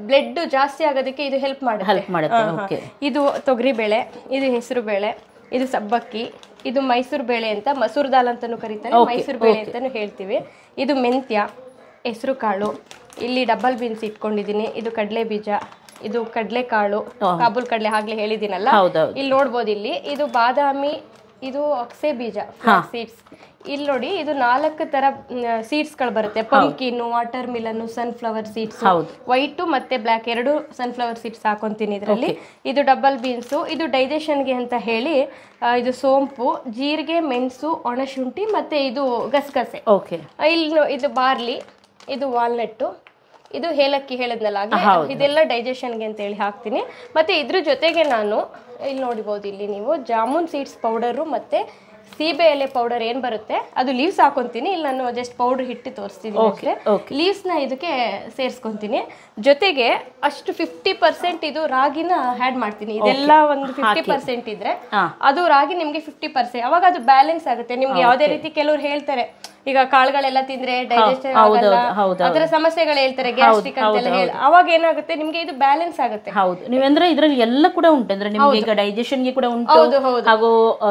ಬ್ಲಡ್ ಜಾಸ್ತಿ ಆಗೋದಕ್ಕೆ ಇದು ಹೆಲ್ಪ್ ಮಾಡುತ್ತೆ. ಇದು ತೊಗರಿ ಬೇಳೆ, ಇದು ಹೆಸರು ಬೇಳೆ, ಇದು ಸಬ್ಬಕ್ಕಿ, ಇದು ಮೈಸೂರು ಬೇಳೆ ಅಂತ, ಮಸೂರ್ ದಾಲ್ ಅಂತಾನು ಕರೀತಾರೆ, ಮೈಸೂರು ಬೇಳೆ ಅಂತಾನು ಹೇಳ್ತೀವಿ. ಇದು ಮೆಂತ್ಯ, ಹೆಸರು ಕಾಳು, ಇಲ್ಲಿ ಡಬಲ್ ಬೀನ್ಸ್ ಇಟ್ಕೊಂಡಿದ್ದೀನಿ, ಇದು ಕಡಲೆ ಬೀಜ, ಇದು ಕಡಲೆ ಕಾಳು, ಕಾಬೂಲ್ ಕಡಲೆ ಆಗ್ಲೇ ಹೇಳಿದ್ದೀನಲ್ಲ, ಇಲ್ಲಿ ನೋಡ್ಬೋದು. ಇದು ಬಾದಾಮಿ, ಇದು ಅಕ್ಸೆ ಬೀಜ, ಸೀಡ್ಸ್. ಇಲ್ಲಿ ನೋಡಿ, ಇದು 4 ತರ ಸೀಡ್ಸ್ ಗಳು ಬರುತ್ತೆ. ಪಂಕಿನ್, water Milan, sunflower seeds, white ಮತ್ತೆ ಬ್ಲಾಕ್ 2 ಸನ್ಫ್ಲವರ್ ಸೀಡ್ಸ್ ಹಾಕೊಂತೀನಿ ಇದರಲ್ಲಿ. ಇದು ಡಬಲ್ ಬೀನ್ಸು, ಇದು ಡೈಜೆಷನ್ಗೆ ಅಂತ ಹೇಳಿ. ಇದು ಸೋಂಪು, ಜೀರಿಗೆ, ಮೆಣಸು, ಒಣಶುಂಠಿ ಮತ್ತೆ ಇದು ಗಸಗಸೆ. ಇಲ್ಲಿ ಇದು ಬಾರ್ಲಿ, ಇದು ವಾಲ್ನಟ್ಟು, ಇದು ಏಲಕ್ಕಿ ಹೇಳಿದ್ನಲ್ಲ, ಇದೆಲ್ಲ ಡೈಜೆಷನ್ಗೆ ಅಂತ ಹೇಳಿ ಹಾಕ್ತೀನಿ. ಮತ್ತೆ ಇದ್ರ ಜೊತೆಗೆ ನಾನು ಇಲ್ಲಿ ನೋಡಿಬಹುದು, ಇಲ್ಲಿ ನೀವು ಜಾಮೂನ್ ಸೀಡ್ಸ್ ಪೌಡರು ಮತ್ತೆ ಸೀಬೆ ಎಲೆ ಪೌಡರ್ ಏನ್ ಬರುತ್ತೆ ಅದು ಲೀವ್ಸ್ ಹಾಕೊಂತೀನಿ. ಇಲ್ಲಿ ನಾನು ಜಸ್ಟ್ ಪೌಡರ್ ಹಿಟ್ಟು ತೋರಿಸ್ತೀನಿ ಅಷ್ಟೇ. ಲೀವ್ಸ್ ನ ಇದಕ್ಕೆ ಸೇರಿಸ್ಕೊಂತೀನಿ. ಜೊತೆಗೆ ಅಷ್ಟು 50% ಇದು ರಾಗಿನ ಆಡ್ ಮಾಡ್ತೀನಿ. ಇದೆಲ್ಲ ಒಂದು 50% ಇದ್ರೆ ಅದು ರಾಗಿ ನಿಮ್ಗೆ 50%. ಅವಾಗ ಅದು ಬ್ಯಾಲೆನ್ಸ್ ಆಗುತ್ತೆ ನಿಮ್ಗೆ. ಯಾವುದೇ ರೀತಿ ಕೆಲವ್ರು ಹೇಳ್ತಾರೆ ಈಗ ಕಾಳುಗಳೆಲ್ಲ ತಿಂದ್ರೆ ಡೈಜೆಷನ್ ಆಗಲ್ಲ, ಅದರ ಸಮಸ್ಯೆಗಳು ಹೇಳ್ತಾರೆ, ಗ್ಯಾಸ್ಟ್ರಿಕ್ ಅಂತೆಲ್ಲ ಹೇಳಿ. ಅವಾಗ ಏನಾಗುತ್ತೆ ನಿಮ್ಗೆ ಇದು ಬ್ಯಾಲೆನ್ಸ್ ಆಗುತ್ತೆ. ಹೌದು, ನೀವಂದ್ರೆ ಇದ್ರಲ್ಲಿ ಎಲ್ಲ ಕೂಡ ಉಂಟು. ಅಂದ್ರೆ ನಿಮ್ಗೆ ಈಗ ಡೈಜೆಷನ್ ಗೆ ಕೂಡ ಉಂಟು, ಹಾಗೂ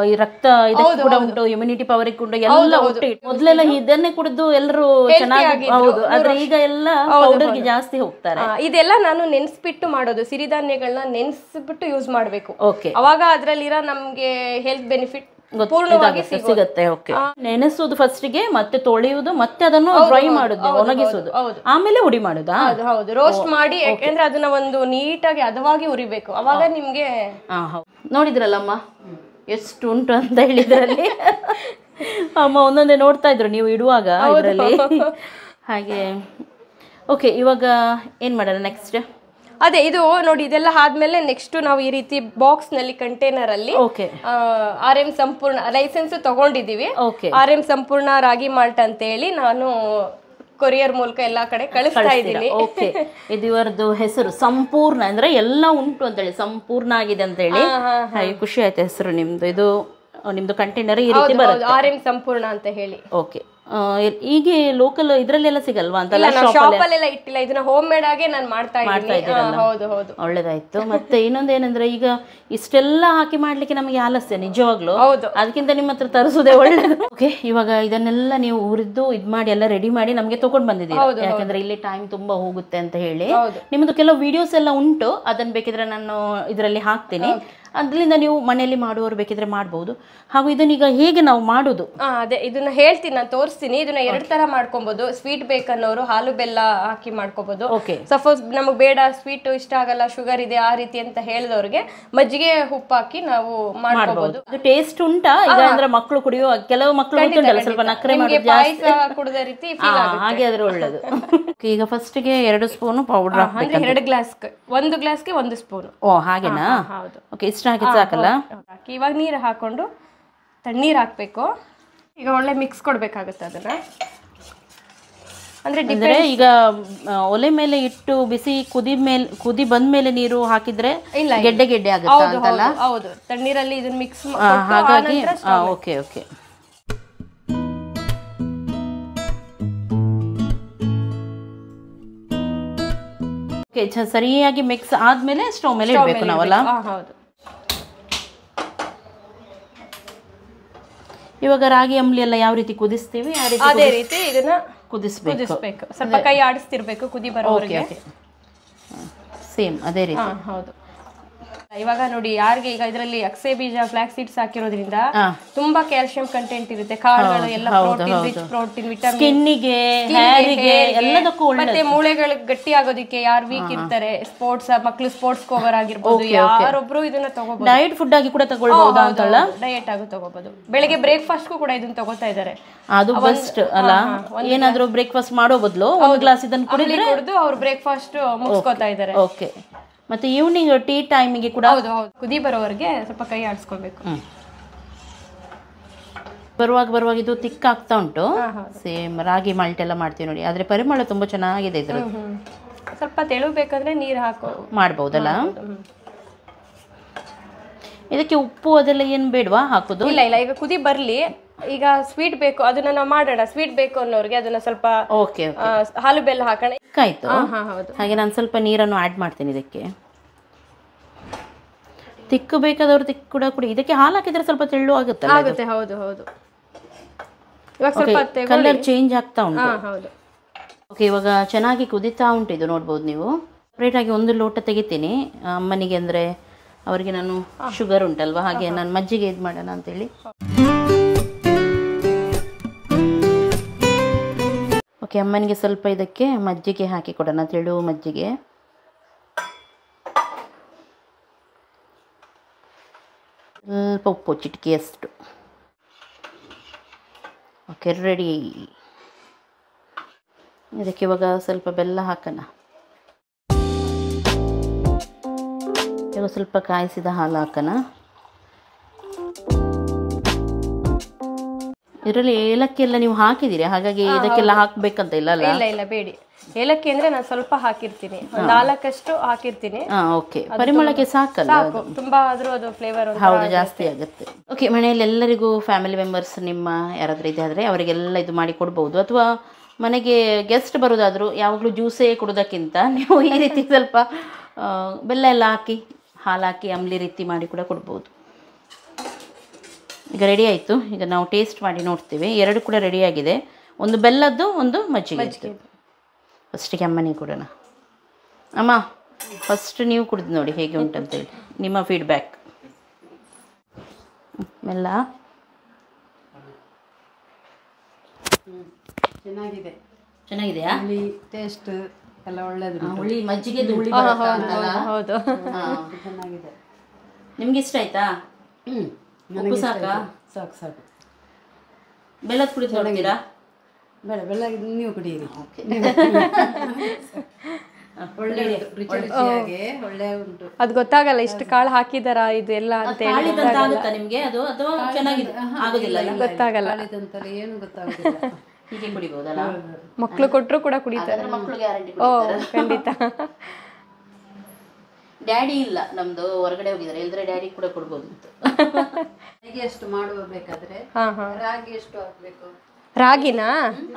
ಈ ರಕ್ತ ಇದಕ್ಕೆ ಕೂಡ ಉಂಟು, ಇಮ್ಯುನಿಟಿ ಪವರ್ ಉಂಟು, ಎಲ್ಲ ಉಂಟು. ಮೊದಲೆಲ್ಲ ಇದನ್ನೇ ಕುಡಿದು ಎಲ್ಲರೂ ಚೆನ್ನಾಗಿ, ಹೌದು, ಆದ್ರೆ ಈಗ ಎಲ್ಲ ಪೌಡರ್ ಗೆ ಜಾಸ್ತಿ ಹೋಗ್ತಾರೆ. ಇದೆಲ್ಲ ನಾನು ನೆನ್ಸ್ಬಿಟ್ಟು ಮಾಡೋದು, ಸಿರಿಧಾನ್ಯಗಳನ್ನ ನೆನ್ಸ್ಬಿಟ್ಟು ಯೂಸ್ ಮಾಡ್ಬೇಕು. ಅವಾಗ ಅದ್ರಲ್ಲಿರೋ ನಮ್ಗೆ ಹೆಲ್ತ್ ಬೆನಿಫಿಟ್ ಸಿಗುತ್ತೆ. ನೆನೆಸೋದು ಫಸ್ಟ್ ಗೆ, ಮತ್ತೆ ತೊಳೆಯುವುದು, ಮತ್ತೆ ಅದನ್ನು ಡ್ರೈ ಮಾಡುದು, ಒಣಗಿಸುದು, ಆಮೇಲೆ ಹುಡಿ ಮಾಡುದಾ? ಹೌದು, ರೋಸ್ಟ್ ಮಾಡಿ. ಯಾಕಂದ್ರೆ ಅದನ್ನ ಒಂದು ನೀಟಾಗಿ ಹದವಾಗಿ ಹುರಿಬೇಕು, ಅವಾಗ ನಿಮ್ಗೆ. ನೋಡಿದ್ರಲ್ಲಮ್ಮ ಎಷ್ಟು ಉಂಟು ಅಂತ ಹೇಳಿದ್ರಲ್ಲಿ. ಅಮ್ಮ ಒಂದೊಂದೇ ನೋಡ್ತಾ ಇದ್ರು ನೀವು ಇಡುವಾಗ ಇದರಲ್ಲಿ. ಹಾಗೆ ಓಕೆ, ಇವಾಗ ಏನ್ ಮಾಡೋಣ ನೆಕ್ಸ್ಟ್? ಅದೇ ಇದು ನೋಡಿ, ಇದೆಲ್ಲ ಆದ್ಮೇಲೆ ನೆಕ್ಸ್ಟ್ ನಾವು ಈ ರೀತಿ ಬಾಕ್ಸ್ ನಲ್ಲಿ ಕಂಟೈನರ್ ಅಲ್ಲಿ RM ಸಂಪೂರ್ಣ ಲೈಸೆನ್ಸ್ ತಗೊಂಡಿದೀವಿ. RM ಸಂಪೂರ್ಣ ರಾಗಿ ಮಾಲ್ಟ್ ಅಂತ ಹೇಳಿ ನಾನು ಕೊರಿಯರ್ ಮೂಲಕ ಎಲ್ಲಾ ಕಡೆ ಕಳಿಸ್ತಾ ಇದ್ದೀನಿ. ಇದು ಇವರದ್ದು ಹೆಸರು ಸಂಪೂರ್ಣ, ಅಂದ್ರೆ ಎಲ್ಲ ಉಂಟು ಅಂತ ಹೇಳಿ, ಸಂಪೂರ್ಣ ಆಗಿದೆ ಅಂತ ಹೇಳಿ. ಖುಷಿ ಆಯ್ತು ಹೆಸರು ನಿಮ್ದು. ಇದು ನಿಮ್ದು ಕಂಟೈನರ್ ಈ ರೀತಿ ಬರುತ್ತೆ, RM ಸಂಪೂರ್ಣ ಅಂತ ಹೇಳಿ. ಓಕೆ, ಈಗ ಲೋಕಲ್ ಇದ್ರಲ್ಲೆಲ್ಲ ಸಿಗಲ್ವಾ ಅಂತ? ಶಾಪ್ ಅಲ್ಲೆಲ್ಲ ಇಟ್ಟಿಲ್ಲ, ಇದನ್ನ ಹೋಮ್ ಮೇಡ್ ಆಗಿ ನಾನು ಮಾಡ್ತಾ ಇದ್ದೀನಿ. ಹೌದು ಹೌದು, ಒಳ್ಳೇದಾಯ್ತು. ಮತ್ತೆ ಇನ್ನೊಂದು ಏನಂದ್ರೆ, ಈಗ ಇಷ್ಟೆಲ್ಲ ಹಾಕಿ ಮಾಡ್ಲಿಕ್ಕೆ ನಮಗೆ ಆಲಸ್ಯ ನಿಜವಾಗ್ಲು. ಅದಕ್ಕಿಂತ ನಿಮ್ಮ ಹತ್ರ ತರಿಸೋದೇ ಒಳ್ಳೇದು. ಓಕೆ, ಇವಾಗ ಇದನ್ನೆಲ್ಲ ನೀವು ಹುರಿದು ಇದ್ ಮಾಡಿ ಎಲ್ಲ ರೆಡಿ ಮಾಡಿ ನಮ್ಗೆ ತಗೊಂಡ್ ಬಂದಿದ್ದೀವಿ. ಯಾಕಂದ್ರೆ ಇಲ್ಲಿ ಟೈಮ್ ತುಂಬಾ ಹೋಗುತ್ತೆ ಅಂತ ಹೇಳಿ. ನಿಮ್ದು ಕೆಲವು ವಿಡಿಯೋಸ್ ಎಲ್ಲ ಉಂಟು, ಅದನ್ನ ಬೇಕಿದ್ರೆ ನಾನು ಇದರಲ್ಲಿ ಹಾಕ್ತೀನಿ. ಅದರಿಂದ ನೀವು ಮನೆಯಲ್ಲಿ ಮಾಡುವವರು ಬೇಕಿದ್ರೆ ಮಾಡಬಹುದು. ಹಾಗೂ ಇದನ್ನೀಗ ಹೇಗೆ ನಾವು ಮಾಡೋದು? ಅದೇ ಇದನ್ನ ಹೇಳ್ತೀನಿ, ನಾನು ತೋರಿಸ್ತೀನಿ. ಇದನ್ನ 2 ತರ ಮಾಡ್ಕೊಬಹುದು. ಸ್ವೀಟ್ ಬೇಕನ್ನೋರು ಹಾಲು ಬೆಲ್ಲ ಹಾಕಿ ಮಾಡ್ಕೋಬಹುದು. ಸಪೋಸ್ ನಮಗ್ ಬೇಡ, ಸ್ವೀಟ್ ಇಷ್ಟ ಆಗಲ್ಲ, ಶುಗರ್ ಇದೆ ಆ ರೀತಿ ಅಂತ ಹೇಳಿದವ್ರಿಗೆ ಮಜ್ಜಿಗೆ ಉಪ್ಪು ಹಾಕಿ ನಾವು ಮಾಡ್ಕೋಬಹುದು. ಅದು ಟೇಸ್ಟ್ ಉಂಟಾ? ಈಗ ಅಂದ್ರೆ ಮಕ್ಕಳು ಕುಡಿಯುವ, ಕೆಲವು ಮಕ್ಕಳು ಗೊತ್ತುಂಟಲ್ಲ ಸ್ವಲ್ಪ ನಖರೆ ಮಾಡಿ ಪಾಯಸ ಕುಡಿದ ರೀತಿ ಹಾಗೆ ಆದ್ರೆ ಒಳ್ಳೇದು. ಈಗ ಫಸ್ಟ್ ಗೆ 2 ಸ್ಪೂನ್ ಪೌಡರ್ ಹಾಕ್ಬೇಕು. 2 ಗ್ಲಾಸ್, 1 ಗ್ಲಾಸ್ಗೆ 1 ಸ್ಪೂನ್. ಓ ಹಾಗೇನಾ? ಓಕೆ, ಇಷ್ಟ ಹಾಕಿದ್ರೆ ಸಾಕಲ್ಲ. ಹಾಕಿ ಇವಾಗ ನೀರು ಹಾಕೊಂಡು ತಣ್ಣೀರು ಹಾಕಬೇಕು. ಈಗ ಒಳ್ಳೆ ಮಿಕ್ಸ್ ಕೊಡಬೇಕಾಗುತ್ತೆ ಅದನ್ನು. ಅಂದರೆ ಈಗ ಒಲೆ ಮೇಲೆ ಇಟ್ಟು ಬಿಸಿ ಕುದಿ ಬಂದ್ಮೇಲೆ ನೀರು ಹಾಕಿದ್ರೆ ಗೆಡ್ಡೆ ಗೆಡ್ಡೆ ಆಗುತ್ತೆ. ಹೌದು, ತಣ್ಣೀರಲ್ಲಿ ಇದನ್ನ ಮಿಕ್ಸ್ ಹಾಗಾಗಿ ಓಕೆ ಓಕೆ. ಓಕೆ, ಸರಿಯಾಗಿ ಮಿಕ್ಸ್ ಆದ್ಮೇಲೆ ಸ್ಟವ್ ಮೇಲೆ ಇಡಬೇಕು ನಾವಲ್ಲ. ಹೌದು. ಇವಾಗ ರಾಗಿ ಅಂಬ್ಲಿ ಎಲ್ಲ ಯಾವ ರೀತಿ ಕುದಿಸ್ತೀವಿ ಅದೇ ರೀತಿ ಇದನ್ನ ಕುದಿಸ್ಬೇಕು. ಸ್ವಲ್ಪ ಕೈ ಆಡಿಸ್ತಿರ್ಬೇಕು ಕುದಿ ಬರೋವರೆಗೆ. ಸೇಮ್ ಅದೇ ರೀತಿ. ಹೌದು. ಇವಾಗ ನೋಡಿ, ಯಾರಿಗೆ ಈಗ ಇದರಲ್ಲಿ ಅಕ್ಸೆ ಬೀಜ, ಫ್ಲಾಕ್ ಸೀಡ್ಸ್ ಹಾಕಿರೋದ್ರಿಂದ ತುಂಬಾ ಕ್ಯಾಲ್ಸಿಯಂ ಕಂಟೆಂಟ್ ಇರುತ್ತೆ. ಕಾಳುಗಳು ಎಲ್ಲ ಪ್ರೋಟೀನ್, ರಿಚ್ ಪ್ರೋಟೀನ್, ವಿಟಮಿನ್, ಸ್ಕಿನ್ನಿಗೆ, ಹೇರಿಗೆ ಎಲ್ಲದಕ್ಕೂ ಒಳ್ಳೆದು. ಮತ್ತೆ ಮೂಳೆಗಳು ಗಟ್ಟಿ ಆಗೋದಕ್ಕೆ ಯಾರು ವೀಕ್ ಇರ್ತಾರೆ, ಸ್ಪೋರ್ಟ್ಸ್ ಮಕ್ಕಳು ಸ್ಪೋರ್ಟ್ಸ್ ಹೋಗೋರ್ ಆಗಿರ್ಬೋದು, ಯಾರೊಬ್ರು ಇದನ್ನ ತಗೋಬಹುದು. ಡಯಟ್ ಫುಡ್ ಆಗಿ ಕೂಡ ತಗೊಳ್ಬಹುದು ಅಂತಲ್ಲ. ಡಯಟ್ ಆಗಿ ತಗೋಬಹುದು. ಬೆಳಿಗ್ಗೆ ಬ್ರೇಕ್ಫಾಸ್ಟ್ ಕೂಡ ಇದನ್ನ ತಗೋತಾ ಇದ್ದಾರೆ. ಅದು ಬೆಸ್ಟ್ ಅಲ್ಲ. ಏನಾದ್ರೂ ಬ್ರೇಕ್ಫಾಸ್ಟ್ ಮಾಡೋ ಬದಲು ಒಂದು ಗ್ಲಾಸ್ ಇದನ್ನ ಕುಡಿದು ಅವ್ರು ಬ್ರೇಕ್ಫಾಸ್ಟ್ ಮುಗಿಸ್ಕೋತಾ ಇದ್ದಾರೆ. ಓಕೆ. ಮತ್ತೆ ಈವ್ನಿಂಗ್ ಟೀ ಟೈಮಿಗೆ ಕೂಡ ಹೌದು. ಕುದಿ ಬರೋವರೆಗೆ ಸ್ವಲ್ಪ ಕೈ ಆಡಿಸ್ಕೊಳ್ಬೇಕು. ಬರುವಾಗ ಇದು ತಿಕ್ಕ ಆಗ್ತಾ ಉಂಟು. ಸೇಮ್ ರಾಗಿ ಮಾಲ್ಟ್ ಎಲ್ಲ ಮಾಡ್ತೀವಿ ನೋಡಿ, ಆದ್ರೆ ಪರಿಮಳ ತುಂಬಾ ಚೆನ್ನಾಗಿದೆ ಇದ್ರ. ಸ್ವಲ್ಪ ತೆಳು ಬೇಕಂದ್ರೆ ನೀರು ಮಾಡಬಹುದಲ್ಲ. ಇದಕ್ಕೆ ಉಪ್ಪು ಅದೆಲ್ಲ ಏನ್ ಬೇಡವಾ ಹಾಕೋದು? ಇಲ್ಲ, ಈಗ ಕುದಿ ಬರ್ಲಿ. ಈಗ ಸ್ವೀಟ್ ಬೇಕು, ಅದನ್ನ ನಾವು ಮಾಡೋಣ. ಸ್ವೀಟ್ ಬೇಕು ಅನ್ನೋರಿಗೆ ಅದನ್ನ ಸ್ವಲ್ಪ ಹಾಲು ಬೆಲ್ಲ ಹಾಕೋಣ. ಆಯ್ತು. ಹಾಗೆ ನಾನು ಸ್ವಲ್ಪ ನೀರನ್ನು ಆಡ್ ಮಾಡ್ತೀನಿ ಇದಕ್ಕೆ. ತಿಕ್ಕು ಬೇಕಾದವರು ತಿಕ್ಕು ಕೂಡ ಕುಡಿ. ಇದಕ್ಕೆ ಹಾಲು ಹಾಕಿದ್ರೆ ಸ್ವಲ್ಪ ತೆಳ್ಳು ಆಗುತ್ತೆ. ಹೌದು ಹೌದು. ಇವಾಗ ಸ್ವಲ್ಪ ಕಲರ್ ಚೇಂಜ್ ಆಗ್ತಾ ಉಂಟು. ಓಕೆ, ಇವಾಗ ಚೆನ್ನಾಗಿ ಕುದಿತಾ ಉಂಟು ಇದು, ನೋಡ್ಬೋದು ನೀವು. ಸಪ್ರೇಟ್ ಆಗಿ ಒಂದು ಲೋಟ ತೆಗಿತೀನಿ ಅಮ್ಮನಿಗೆ, ಅಂದ್ರೆ ಅವರಿಗೆ ನಾನು ಶುಗರ್ ಉಂಟಲ್ವಾ, ಹಾಗೆ ನಾನು ಮಜ್ಜಿಗೆ ಇದು ಮಾಡೋಣ ಅಂತೇಳಿ. ಓಕೆ, ಅಮ್ಮನಿಗೆ ಸ್ವಲ್ಪ ಇದಕ್ಕೆ ಮಜ್ಜಿಗೆ ಹಾಕಿ ಕೊಡೋಣ, ತೆಳು ಮಜ್ಜಿಗೆ. ಸ್ವಲ್ಪ ಉಪ್ಪು ಚಿಟಿಕೆಯಷ್ಟು. Okay, ready. ಇದಕ್ಕೆ ಇವಾಗ ಸ್ವಲ್ಪ ಬೆಲ್ಲ ಹಾಕೋಣ. ಇವಾಗ ಸ್ವಲ್ಪ ಕಾಯಿಸಿದ ಹಾಲು ಹಾಕೋಣ. ಇದರಲ್ಲಿ ಏಲಕ್ಕಿ ಎಲ್ಲ ನೀವು ಹಾಕಿದ್ದೀರಿ, ಹಾಗಾಗಿ ಇದಕ್ಕೆಲ್ಲ ಹಾಕ್ಬೇಕಂತ ಇಲ್ಲ ಅಲ್ಲ? ಇಲ್ಲ ಬೇಡಿ. ಏಲಕ್ಕಿ ಅಂದ್ರೆ ನಾನು ಸ್ವಲ್ಪ ಹಾಕಿರ್ತೀನಿ, 4 ಹಾಕಿರ್ತೀನಿ. ಓಕೆ, ಪರಿಮಳಕ್ಕೆ ಸಾಕಲ್ಲ, ತುಂಬಾ ಆದ್ರೂ ಅದು ಫ್ಲೇವರ್ ಹೌದು ಜಾಸ್ತಿ ಆಗುತ್ತೆ. ಓಕೆ, ಮನೆಯಲ್ಲಿ ಎಲ್ಲರಿಗೂ ಫ್ಯಾಮಿಲಿ ಮೆಂಬರ್ಸ್ ನಿಮ್ಮ ಯಾರಾದ್ರೂ ಇದೆ ಆದರೆ ಅವರಿಗೆಲ್ಲ ಇದು ಮಾಡಿ ಕೊಡ್ಬೋದು. ಅಥವಾ ಮನೆಗೆ ಗೆಸ್ಟ್ ಬರೋದಾದ್ರು ಯಾವಾಗಲೂ ಜ್ಯೂಸೇ ಕೊಡೋದಕ್ಕಿಂತ ನೀವು ಈ ರೀತಿ ಸ್ವಲ್ಪ ಬೆಲ್ಲ ಎಲ್ಲ ಹಾಕಿ, ಹಾಲು ಹಾಕಿ ಅಂಬ್ಲಿ ರೀತಿ ಮಾಡಿ ಕೂಡ ಕೊಡ್ಬೋದು. ಈಗ ರೆಡಿ ಆಯಿತು. ಈಗ ನಾವು ಟೇಸ್ಟ್ ಮಾಡಿ ನೋಡ್ತೀವಿ. 2 ಕೂಡ ರೆಡಿಯಾಗಿದೆ. ಒಂದು ಬೆಲ್ಲದ್ದು, ಒಂದು ಮಜ್ಜಿಗೆ. ಫಸ್ಟಿಗೆ ಅಮ್ಮನಿಗೆ ಕೊಡೋಣ. ಅಮ್ಮ, ಫಸ್ಟ್ ನೀವು ಕುಡಿದು ನೋಡಿ ಹೇಗೆ ಉಂಟಂತೇಳಿ, ನಿಮ್ಮ ಫೀಡ್ಬ್ಯಾಕ್. ಮೆಲ್ಲ. ಚೆನ್ನಾಗಿದೆಯಾ? ಟೇಸ್ಟ್ ಎಲ್ಲ ಒಳ್ಳೆದು. ಹುಳಿ ಮಜ್ಜಿಗೆ ಹುಳಿ ಹೌದು, ಚೆನ್ನಾಗಿದೆ. ನಿಮ್ಗೆ ಇಷ್ಟ ಆಯ್ತಾ? ಉಪ್ಪು ಸಾಕಾ? ಸಾಕು. ಬೆಲ್ಲದ ಕುಡಿದು ನೋಡ್ತೀರಾ? ಬೆಲ್ಲ ನೀವು ಕುಡಿಯಿರಿ. ಒಳ್ಳೆ ಉಂಟು. ಅದು ಗೊತ್ತಾಗಲ್ಲ ಇಷ್ಟು ಕಾಳು ಹಾಕಿದಾರ ಇದೆಲ್ಲ ಅಂತ ಹೇಳಿ. ನಿಮ್ಗೆ ಅದು ಅಥವಾ ಚೆನ್ನಾಗಿದೆ ಆಗೋದಿಲ್ಲ, ಗೊತ್ತಾಗಲ್ಲ. ಏನು ಗೊತ್ತಾಗೋದಿಲ್ಲ. ಹೀಗೆ ಕುಡಿಬಹುದಲ್ಲ? ಮಕ್ಳು ಕೊಟ್ಟರು ಕೂಡ ಕುಡಿತಾರೆ. ಮಕ್ಕಳು ಗ್ಯಾರಂಟಿ. ಖಂಡಿತ. ಡ್ಯಾಡಿ ಇಲ್ಲ, ನಮ್ದು ಹೊರಗಡೆ ಹೋಗಿದ್ದಾರೆ. ಇಲ್ದ್ರೆ ಡ್ಯಾಡಿ ಕೂಡ ಕೊಡ್ಬೋದಿತ್ತು. ಎಷ್ಟು ಮಾಡಬೇಕಾದ್ರೆ ರಾಗಿ ಎಷ್ಟು ಹಾಕ್ಬೇಕು? ರಾಗಿನ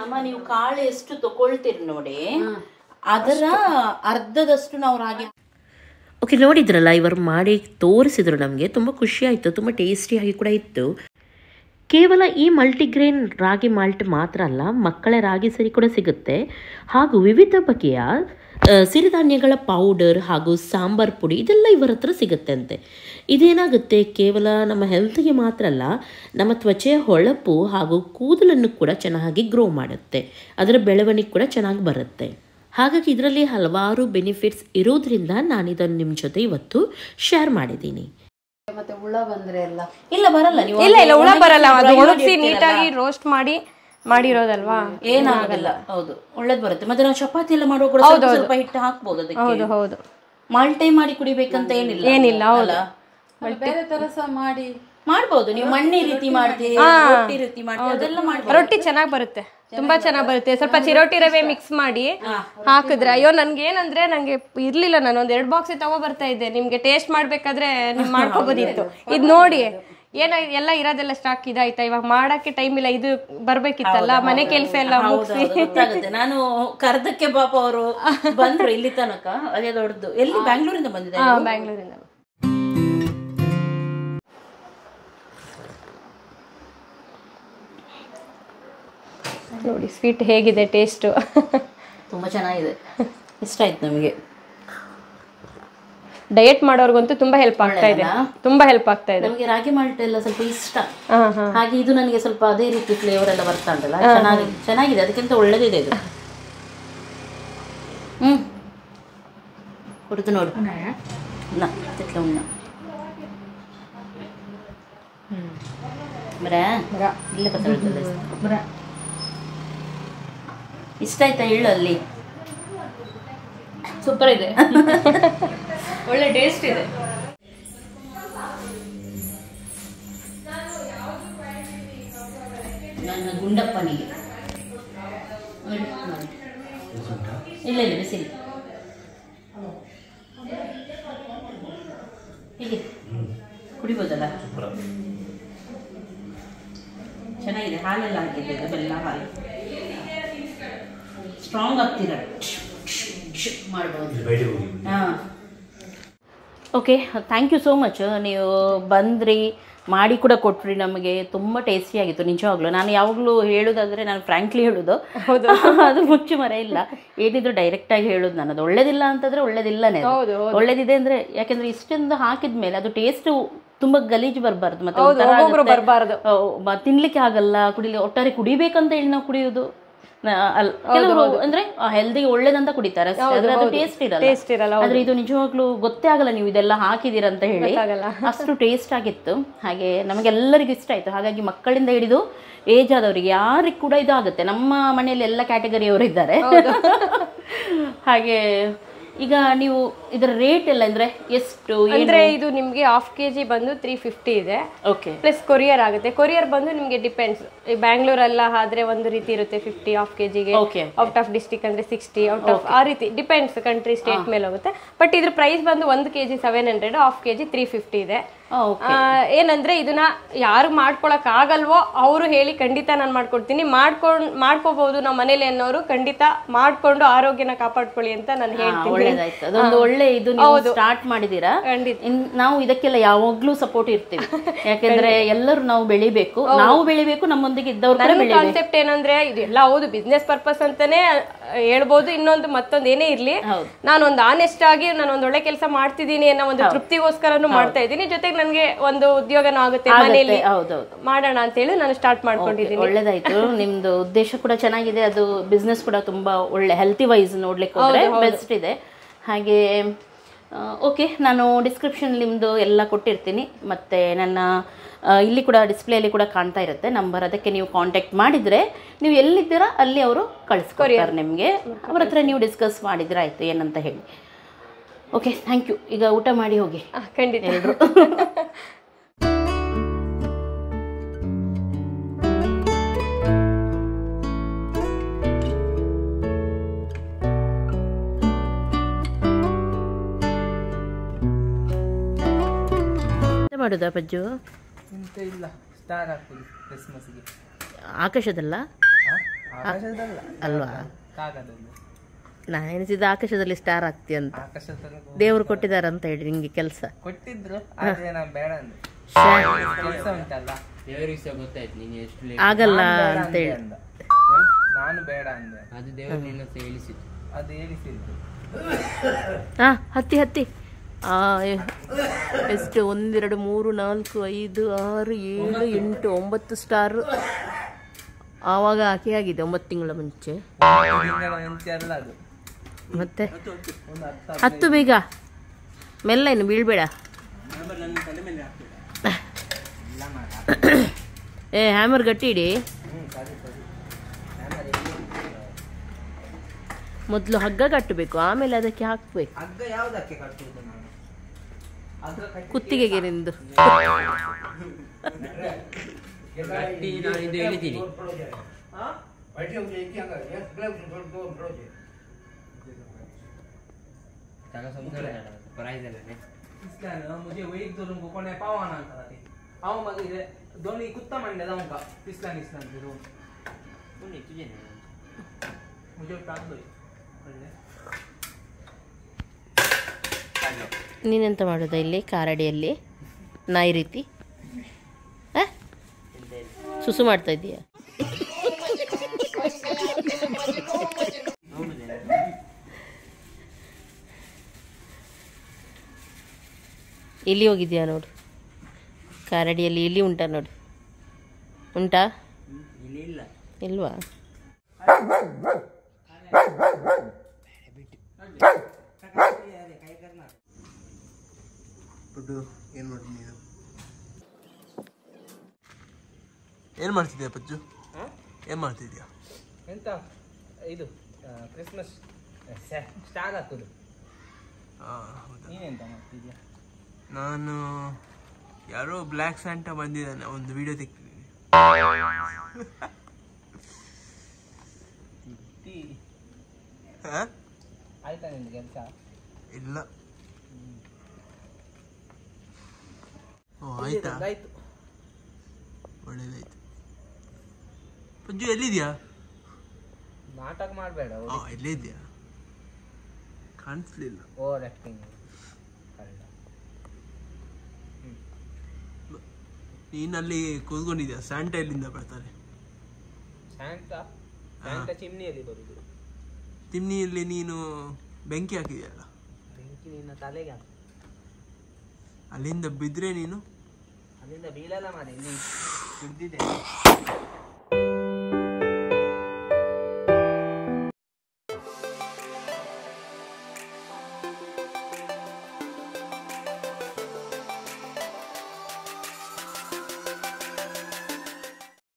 ಅಮ್ಮ, ನೀವು ಕಾಳು ಎಷ್ಟು ತಗೊಳ್ತೀರಿ ನೋಡಿ, ಅದರ ಅರ್ಧದಷ್ಟು ನಾವು ರಾಗಿ. ಓಕೆ, ನೋಡಿದ್ರಲ್ಲ, ಇವರು ಮಾಡಿ ತೋರಿಸಿದ್ರು. ನಮಗೆ ತುಂಬ ಖುಷಿ ಆಯಿತು, ತುಂಬ ಟೇಸ್ಟಿಯಾಗಿ ಕೂಡ ಇತ್ತು. ಕೇವಲ ಈ ಮಲ್ಟಿಗ್ರೇನ್ ರಾಗಿ ಮಾಲ್ಟ್ ಮಾತ್ರ ಅಲ್ಲ, ಮಕ್ಕಳ ರಾಗಿ ಸರಿ ಕೂಡ ಸಿಗುತ್ತೆ. ಹಾಗೂ ವಿವಿಧ ಬಗೆಯ ಸಿರಿಧಾನ್ಯಗಳ ಪೌಡರ್ ಹಾಗೂ ಸಾಂಬಾರ್ ಪುಡಿ ಇದೆಲ್ಲ ಇವರ ಹತ್ರ ಸಿಗುತ್ತೆ ಅಂತೆ. ಇದೇನಾಗುತ್ತೆ, ಕೇವಲ ನಮ್ಮ ಹೆಲ್ತ್ಗೆ ಮಾತ್ರ ಅಲ್ಲ, ನಮ್ಮ ತ್ವಚೆಯ ಹೊಳಪು ಹಾಗೂ ಕೂದಲನ್ನು ಕೂಡ ಚೆನ್ನಾಗಿ ಗ್ರೋ ಮಾಡುತ್ತೆ. ಅದರ ಬೆಳವಣಿಗೆ ಕೂಡ ಚೆನ್ನಾಗಿ ಬರುತ್ತೆ. ಹಾಗಾಗಿ ಇದರಲ್ಲಿ ಹಲವಾರು ಬೆನಿಫಿಟ್ಸ್ ಇರೋದ್ರಿಂದ ನಾನು ಇದನ್ನು ನಿಮ್ಮ ಜೊತೆ ಇವತ್ತು ಶೇರ್ ಮಾಡಿದ್ದೀನಿ. ಮತ್ತೆ ಹುಳ ಬಂದ್ರೆ ಇಲ್ಲ ಬರಲ್ಲ. ಇಲ್ಲ ಹುಳ ಬರಲ್ಲ. ಅದು ಒಣಗಿಸಿ ನೀಟಾಗಿ ರೋಸ್ಟ್ ಮಾಡಿರೋದಲ್ವಾ, ಏನಾಗಲ್ಲ. ಹೌದು, ಒಳ್ಳೇದು ಬರುತ್ತೆ. ಮತ್ತೆ ನಾವು ಚಪಾತಿ ಎಲ್ಲ ಮಾಡುವಾಗ ಸ್ವಲ್ಪ ಹಿಟ್ಟು ಹಾಕ್ಬೋದು ಅದಕ್ಕೆ. ಹೌದು. ಮಾಲ್ಟೆ ಮಾಡಿ ಕುಡಿಬೇಕಂತ ಏನಿಲ್ಲ. ಹೌದು. ಬೇರೆ ತರ ಸಹ ಮಾಡಿ ಮಾಡ್ಬೋದು. ನೀವು ಮಣ್ಣಿ ರೀತಿ ಮಾಡ್ತೀರಿ, ರೊಟ್ಟಿ ರೀತಿ ಮಾಡ್ತೀರಿ, ಅದೆಲ್ಲ ಮಾಡ್ಬೋದು. ರೊಟ್ಟಿ ಚೆನ್ನಾಗಿ ಬರುತ್ತೆ, ತುಂಬಾ ಚೆನ್ನಾಗಿ ಬರುತ್ತೆ. ಸ್ವಲ್ಪ ಚಿರೋಟಿ ರವೆ ಮಿಕ್ಸ್ ಮಾಡಿ ಹಾಕಿದ್ರೆ, ಅಯ್ಯೋ ನನ್ಗೆ ಏನಂದ್ರೆ ನಂಗೆ ಇರ್ಲಿಲ್ಲ, ನಾನು ಒಂದ್ 2 ಬಾಕ್ಸ್ ತಗೋ ಬರ್ತಾ ಇದ್ದೆ. ನಿಮ್ಗೆ ಟೇಸ್ಟ್ ಮಾಡ್ಬೇಕಾದ್ರೆ ನಿಮ್ ಮಾಡ್ಕೋಬೋದಿತ್ತು. ಇದ್ ನೋಡಿ ಏನೋ ಎಲ್ಲ ಇರೋದೆಲ್ಲ ಸ್ಟಾಕ್ ಇದಾಯ್ತಾ, ಇವಾಗ ಮಾಡಕ್ಕೆ ಟೈಮ್ ಇಲ್ಲ, ಇದು ಬರ್ಬೇಕಿತ್ತಲ್ಲ, ಮನೆ ಕೆಲಸ ಎಲ್ಲ ಮುಗಿಸಿ. ಗೊತ್ತಾಗುತ್ತೆ. ನಾನು ಕರ್ದಕ್ಕೆ ಪಾಪ ಅವರು ಬಂದ್ರು ಇಲ್ಲಿ ತನಕ, ಅದೇ ದೊಡ್ಡದು. ಎಲ್ಲಿ ಬ್ಯಾಂಗ್ಳೂರಿಂದ ಬಂದಿದೆ? ಬ್ಯಾಂಗ್ಳೂರಿಂದ. ನೋಡಿ ಸ್ವೀಟ್ ಹೇಗಿದೆ ಟೇಸ್ಟು. ತುಂಬ ಚೆನ್ನಾಗಿದೆ, ಇಷ್ಟ ಆಯ್ತು ನಮಗೆ. ಡಯಟ್ ಮಾಡೋರ್ಗಂತೂ ತುಂಬಾ ಹೆಲ್ಪ್ ಆಗ್ತಾ ಇದೆ, ತುಂಬಾ ಹೆಲ್ಪ್ ಆಗ್ತಾ ಇದೆ. ನಮಗೆ ರಾಗಿ ಮಾಲ್ಟ್ ಎಲ್ಲ ಸ್ವಲ್ಪ ಇಷ್ಟ, ಹಾಗೆ ಇದು ನನಗೆ ಸ್ವಲ್ಪ ಅದೇ ರೀತಿ ಫ್ಲೇವರ್ ಎಲ್ಲ ಬರ್ತಾ ಉಂಟಲ್ಲ, ಚೆನ್ನಾಗಿದೆ. ಅದಕ್ಕಿಂತ ಒಳ್ಳೇದಿದೆ ಇದು. ಕುಡಿದು ನೋಡು. ಉಣ್ಣ ಇಲ್ಲೇ ಪತ್ರ ಇಷ್ಟ ಆಯ್ತಾ ಹೇಳು. ಅಲ್ಲಿ ಸೂಪರ್ ಇದೆ, ಒಳ್ಳೆ ಟೇಸ್ಟ್ ಇದೆ. ನನ್ನ ಗುಂಡಪ್ಪನಿಗೆ ಇಲ್ಲ ಇಲ್ಲ ಬಿಸಿಲಿ ಹೀಗೆ ಕುಡಿಬೋದಲ್ಲ, ಚೆನ್ನಾಗಿದೆ. ಹಾಲೆಲ್ಲ ಹಾಕಿದೆ, ಬೆಲ್ಲ ಹಾಲು ಸ್ಟ್ರಾಂಗ್ ಆಗ್ತೀರ ಮಾಡ್ಬೋದು. ಹಾಂ, okay, thank you so much. ನೀವು ಬಂದ್ರಿ, ಮಾಡಿ ಕೂಡ ಕೊಟ್ರಿ ನಮಗೆ. ತುಂಬ ಟೇಸ್ಟಿಯಾಗಿತ್ತು ನಿಜವಾಗ್ಲೂ. ನಾನು ಯಾವಾಗಲೂ ಹೇಳೋದಾದರೆ, ನಾನು ಫ್ರ್ಯಾಂಕ್ಲಿ ಹೇಳೋದು, ಹೌದು, ಅದು ಮುಚ್ಚು ಮರ ಇಲ್ಲ. ಏನಿದ್ರು ಡೈರೆಕ್ಟಾಗಿ ಹೇಳೋದು ನಾನು. ಅದು ಒಳ್ಳೇದಿಲ್ಲ ಅಂತಂದರೆ ಒಳ್ಳೇದಿಲ್ಲನೇ, ಒಳ್ಳೇದಿದೆ ಅಂದರೆ, ಯಾಕೆಂದರೆ ಇಷ್ಟೊಂದು ಹಾಕಿದ ಮೇಲೆ ಅದು ಟೇಸ್ಟು ತುಂಬ ಗಲೀಜು ಬರಬಾರ್ದು, ಮತ್ತು ತಿನ್ಲಿಕ್ಕೆ ಆಗಲ್ಲ, ಒಟ್ಟಾರೆ ಕುಡಿಬೇಕಂತ ಹೇಳಿ ನಾವು ಕುಡಿಯೋದು. ಕೆಲವರು ಅಂದ್ರೆ ಹೆಲ್ದಿಗೆ ಒಳ್ಳೇದಂತ ಕುಡಿತಾರೆ, ಟೇಸ್ಟ್ ಇರಲ್ಲ. ಆದ್ರೆ ಇದು ನಿಜವಾಗ್ಲೂ ಗೊತ್ತೇ ಆಗಲ್ಲ ನೀವು ಇದೆಲ್ಲ ಹಾಕಿದೀರ ಅಂತ ಹೇಳಿ. ಅಷ್ಟು ಟೇಸ್ಟ್ ಆಗಿತ್ತು. ಹಾಗೆ ನಮಗೆಲ್ಲರಿಗೂ ಇಷ್ಟ ಆಯ್ತು. ಹಾಗಾಗಿ ಮಕ್ಕಳಿಂದ ಹಿಡಿದು ಏಜ್ ಆದವರಿಗೆ ಯಾರಿಗೆ ಕೂಡ ಇದಾಗುತ್ತೆ. ನಮ್ಮ ಮನೆಯಲ್ಲಿ ಎಲ್ಲ ಕ್ಯಾಟಗರಿಯವರು ಇದ್ದಾರೆ. ಹಾಗೆ ಈಗ ನೀವು ಇದರ ರೇಟ್ ಎಲ್ಲ ಅಂದ್ರೆ ಎಷ್ಟು? ಅಂದ್ರೆ ಇದು ನಿಮ್ಗೆ ½ kg ಬಂದು 350 ಇದೆ. ಓಕೆ, ಪ್ಲಸ್ ಕೊರಿಯರ್ ಆಗುತ್ತೆ. ಕೊರಿಯರ್ ಬಂದು ನಿಮ್ಗೆ ಡಿಪೆಂಡ್ಸ್. ಈ ಬ್ಯಾಂಗ್ಳೂರೆಲ್ಲ ಆದ್ರೆ ಒಂದು ರೀತಿ ಇರುತ್ತೆ 50 ½ kgಗೆ. ಔಟ್ ಆಫ್ ಡಿಸ್ಟ್ರಿಕ್ಟ್ ಅಂದ್ರೆ 60, ಔಟ್ ಆಫ್ ಆ ರೀತಿ ಡಿಪೆಂಡ್ಸ್, ಕಂಟ್ರಿ ಸ್ಟೇಟ್ ಮೇಲೆ ಹೋಗುತ್ತೆ. ಬಟ್ ಇದ್ರ ಪ್ರೈಸ್ ಬಂದು 1 kg 700, ½ kg 350 ಇದೆ. ಏನಂದ್ರೆ ಇದನ್ನ ಯಾರು ಮಾಡ್ಕೊಳಕ್ ಆಗಲ್ವೋ ಅವರು ಹೇಳಿ ಖಂಡಿತ ನಾನು ಮಾಡ್ಕೊಡ್ತೀನಿ. ಮಾಡ್ಕೋಬಹುದು ನಮ್ಮ ಮನೇಲಿ ಅನ್ನೋರು ಖಂಡಿತ ಮಾಡ್ಕೊಂಡು ಆರೋಗ್ಯನ ಕಾಪಾಡ್ಕೊಳ್ಳಿ ಅಂತ ನಾನು ಹೇಳ್ತೀನಿ. ಅದೊಂದು ಒಳ್ಳೆ ಇದು ನೀವು ಸ್ಟಾರ್ಟ್ ಮಾಡಿದೀರಾ. ನಾವು ಇದಕ್ಕೆಲ್ಲ ಯಾವಾಗ್ಲೂ ಸಪೋರ್ಟ್ ಇರ್ತೀವಿ. ಯಾಕಂದ್ರೆ ಎಲ್ಲರೂ ನಾವು ಬೆಳಿಬೇಕು, ನಮ್ಮೊಂದಿಗೆ ಇದ್ದವ್ರು. ಕಾನ್ಸೆಪ್ಟ್ ಏನಂದ್ರೆ ಇದೆಲ್ಲ ಹೌದು ಬಿಸ್ನೆಸ್ ಪರ್ಪಸ್ ಅಂತಾನೆ ಹೇಳ್ಬೋದು. ಇನ್ನೊಂದು ಮತ್ತೊಂದು ಏನೇ ಇರ್ಲಿ, ನಾನೊಂದು ಆನೆಸ್ಟ್ ಆಗಿ ನಾನೊಂದು ಒಳ್ಳೆ ಕೆಲಸ ಮಾಡ್ತಿದ್ದೀನಿ ಅನ್ನೋ ಒಂದು ತೃಪ್ತಿಗೋಸ್ಕರನು ಮಾಡ್ತಾ ಇದ್ದೀನಿ. ಜೊತೆಗೆ ನನ್ಗೆ ಒಂದು ಉದ್ಯೋಗನೂ ಆಗುತ್ತೆ ಮನೆಯಲ್ಲಿ, ಮಾಡೋಣ ಅಂತ ಹೇಳಿ ನಾನು ಸ್ಟಾರ್ಟ್ ಮಾಡ್ಕೊಂಡಿದ್ದೀನಿ. ಒಳ್ಳೇದಾಯ್ತು. ನಿಮ್ದು ಉದ್ದೇಶ ಕೂಡ ಚೆನ್ನಾಗಿದೆ, ಅದು ಬಿಸ್ನೆಸ್ ಕೂಡ ತುಂಬಾ ಒಳ್ಳೆ ಹೆಲ್ತಿ ವೈಸ್ ನೋಡ್ಲಿಕ್ಕೆ ಹೋದ್ರೆ ಬೆಸ್ಟ್ ಇದೆ. ಹಾಗೆ ಓಕೆ, ನಾನು ಡಿಸ್ಕ್ರಿಪ್ಷನ್ ನಿಮ್ಮದು ಎಲ್ಲ ಕೊಟ್ಟಿರ್ತೀನಿ. ಮತ್ತು ನನ್ನ ಇಲ್ಲಿ ಕೂಡ ಡಿಸ್ಪ್ಲೇಯಲ್ಲಿ ಕೂಡ ಕಾಣ್ತಾ ಇರುತ್ತೆ ನಂಬರ್. ಅದಕ್ಕೆ ನೀವು ಕಾಂಟ್ಯಾಕ್ಟ್ ಮಾಡಿದರೆ ನೀವು ಎಲ್ಲಿದ್ದೀರಾ ಅಲ್ಲಿ ಅವರು ಕಳಿಸ್ಕೊಡ್ತಾರೆ ನಿಮಗೆ. ಅವ್ರ ಹತ್ರ ನೀವು ಡಿಸ್ಕಸ್ ಮಾಡಿದ್ರೆ ಆಯಿತು ಏನಂತ ಹೇಳಿ. Okay, thank you. ಈಗ ಊಟ ಮಾಡಿ ಹೋಗಿ. ಖಂಡಿತ ಎಲ್ಲರೂ. ಮಾಡುದಾ ಪಜ್ಜು? ಇಲ್ಲ, ಸ್ಟಾರ್ ಹಾಕುದು ಕ್ರಿಸ್ಮಸ್ಗೆ. ಆಕಾಶದಲ್ಲ ಅಲ್ವಾ? ನಾನು ಎನಿಸಿದ ಆಕಾಶದಲ್ಲಿ ಸ್ಟಾರ್ ಆಗ್ತಿ ಅಂತ. ದೇವರು ಕೊಟ್ಟಿದಾರಂತ ಹೇಳಿ ನಿಂಗೆ ಕೆಲಸ ಕೊಟ್ಟಿದ್ರು, ಬೇಡ ಅಂದ್ರೆ ಕೆಲಸ ಉಂಟಲ್ಲ, ದೇವರಿಗೆ ಗೊತ್ತಾಯ್ತು ನೀನು ಎಷ್ಟು ಆಗಲ್ಲ ಅಂತ ಹೇಳಿ ನಾನು ಬೇಡ ಅಂದೆ. ಅದು ದೇವರು ನಿನ್ನ ಹೇಳಿಸಿದ್ದು, ಅದು ಹೇಳಿಸಿದ್ದು. ಹತ್ತಿ ಎಷ್ಟು 1 2 3 4 5 6 7 8 9 ಸ್ಟಾರ್ ಆವಾಗ ಆಗಿದೆ 9 ತಿಂಗಳ ಮುಂಚೆ. ಅಲ್ಲ ಅದು. ಮತ್ತೆ 10 ಬೇಗ ಮೆಲ್ಲ, ಇನ್ನು ಬೀಳ್ಬೇಡ. ಹ್ಯಾಮರ್ ಗಟ್ಟಿ ಇಡಿ. ಮೊದಲು ಹಗ್ಗ ಕಟ್ಟಬೇಕು, ಆಮೇಲೆ ಅದಕ್ಕೆ ಹಾಕ್ಬೇಕು. ಹಗ್ಗ ಯಾವುದಕ್ಕೆ ಕಟ್ಟುವುದು? ನಾನು ಕುತ್ತಿಗೆಗೆ ನಿಂದು ನಾನು ಇದು ಹೇಳಿದ್ದೀನಿ प्राइज है मुझे वेट तो तुमको कौन है पावाना अंता थी आओ मग इधर दोनों कुत्ता मंडे था उनका इस्लाम इस्लाम जरूर कौन है तुझे मुझे टाक दो ನೀನೆಂತ ಮಾಡೋದು ಇಲ್ಲಿ ಕಾರಡಿಯಲ್ಲಿ ನಾಯಿ ರೀತಿ ಸುಸು ಮಾಡ್ತಾ ಇದ್ದೀಯಾ? ಇಲಿ ಹೋಗಿದ್ಯಾ ನೋಡು, ಕಾರಡಿಯಲ್ಲಿ ಇಲಿ ಉಂಟಾ ನೋಡು. ಉಂಟಾ? ಇಲ್ವಾ? ಏನು ಮಾಡ್ತಿದ್ಯಾ ಪಜ್ಜು? ಏನು ಮಾಡ್ತಿದ್ಯಾ? ಎಂತ ಇದು ಕ್ರಿಸ್ಮಸ್ ಸ್ಟಾರ್ ಹಾಕೋದು. ನೀನೆಂತ ಮಾಡ್ತಿದ್ಯಾ? ನಾನು ಯಾರೋ ಬ್ಲ್ಯಾಕ್ ಸ್ಯಾಂಟಾ ಬಂದಿದ್ದಾನೆ, ಒಂದು ವಿಡಿಯೋ ತೆಗ್ತಿದ್ದೀನಿ. ಆಯ್ತಾ ನಿಮ್ದು ಕೆಲಸ? ಇಲ್ಲ. ಓ ಆಯ್ತಾ? ಆಯ್ತು, ಒಳ್ಳೇದಾಯ್ತು. ಪಜ್ಜು ಎಲ್ಲಿದ್ಯಾ? ನಾಟಕ ಮಾಡಬೇಡ. ಎಲ್ಲಿದ್ಯಾ? ಕಾಣಿಸ್ಲಿಲ್ಲ. Over acting. ನೀನಲ್ಲಿ ಕೂತ್ಕೊಂಡಿದ್ಯಾ? ಸ್ಯಾಂಟಾ ಎಲ್ಲಿಂದ ಬರ್ತಾರೆ? ಸ್ಯಾಂಟಾ ಚಿಮ್ನಿಯಲ್ಲಿ ಬರುದು. ಚಿಮ್ನಿಯಲ್ಲಿ ನೀನು ಬೆಂಕಿ ಹಾಕಿದ್ಯಲ್ಲ, ಬೆಂಕಿ ನಿನ್ನ ತಲೆಗೆ ಹಾಕು. ಅಲ್ಲಿಂದ ಬಿದ್ರೆ ನೀನು ಅಲ್ಲಿಂದ ಬೀಳಲ್ಲ ಮಾರೆ, ಇಲ್ಲಿ ಹಿಡ್ದಿದೆ.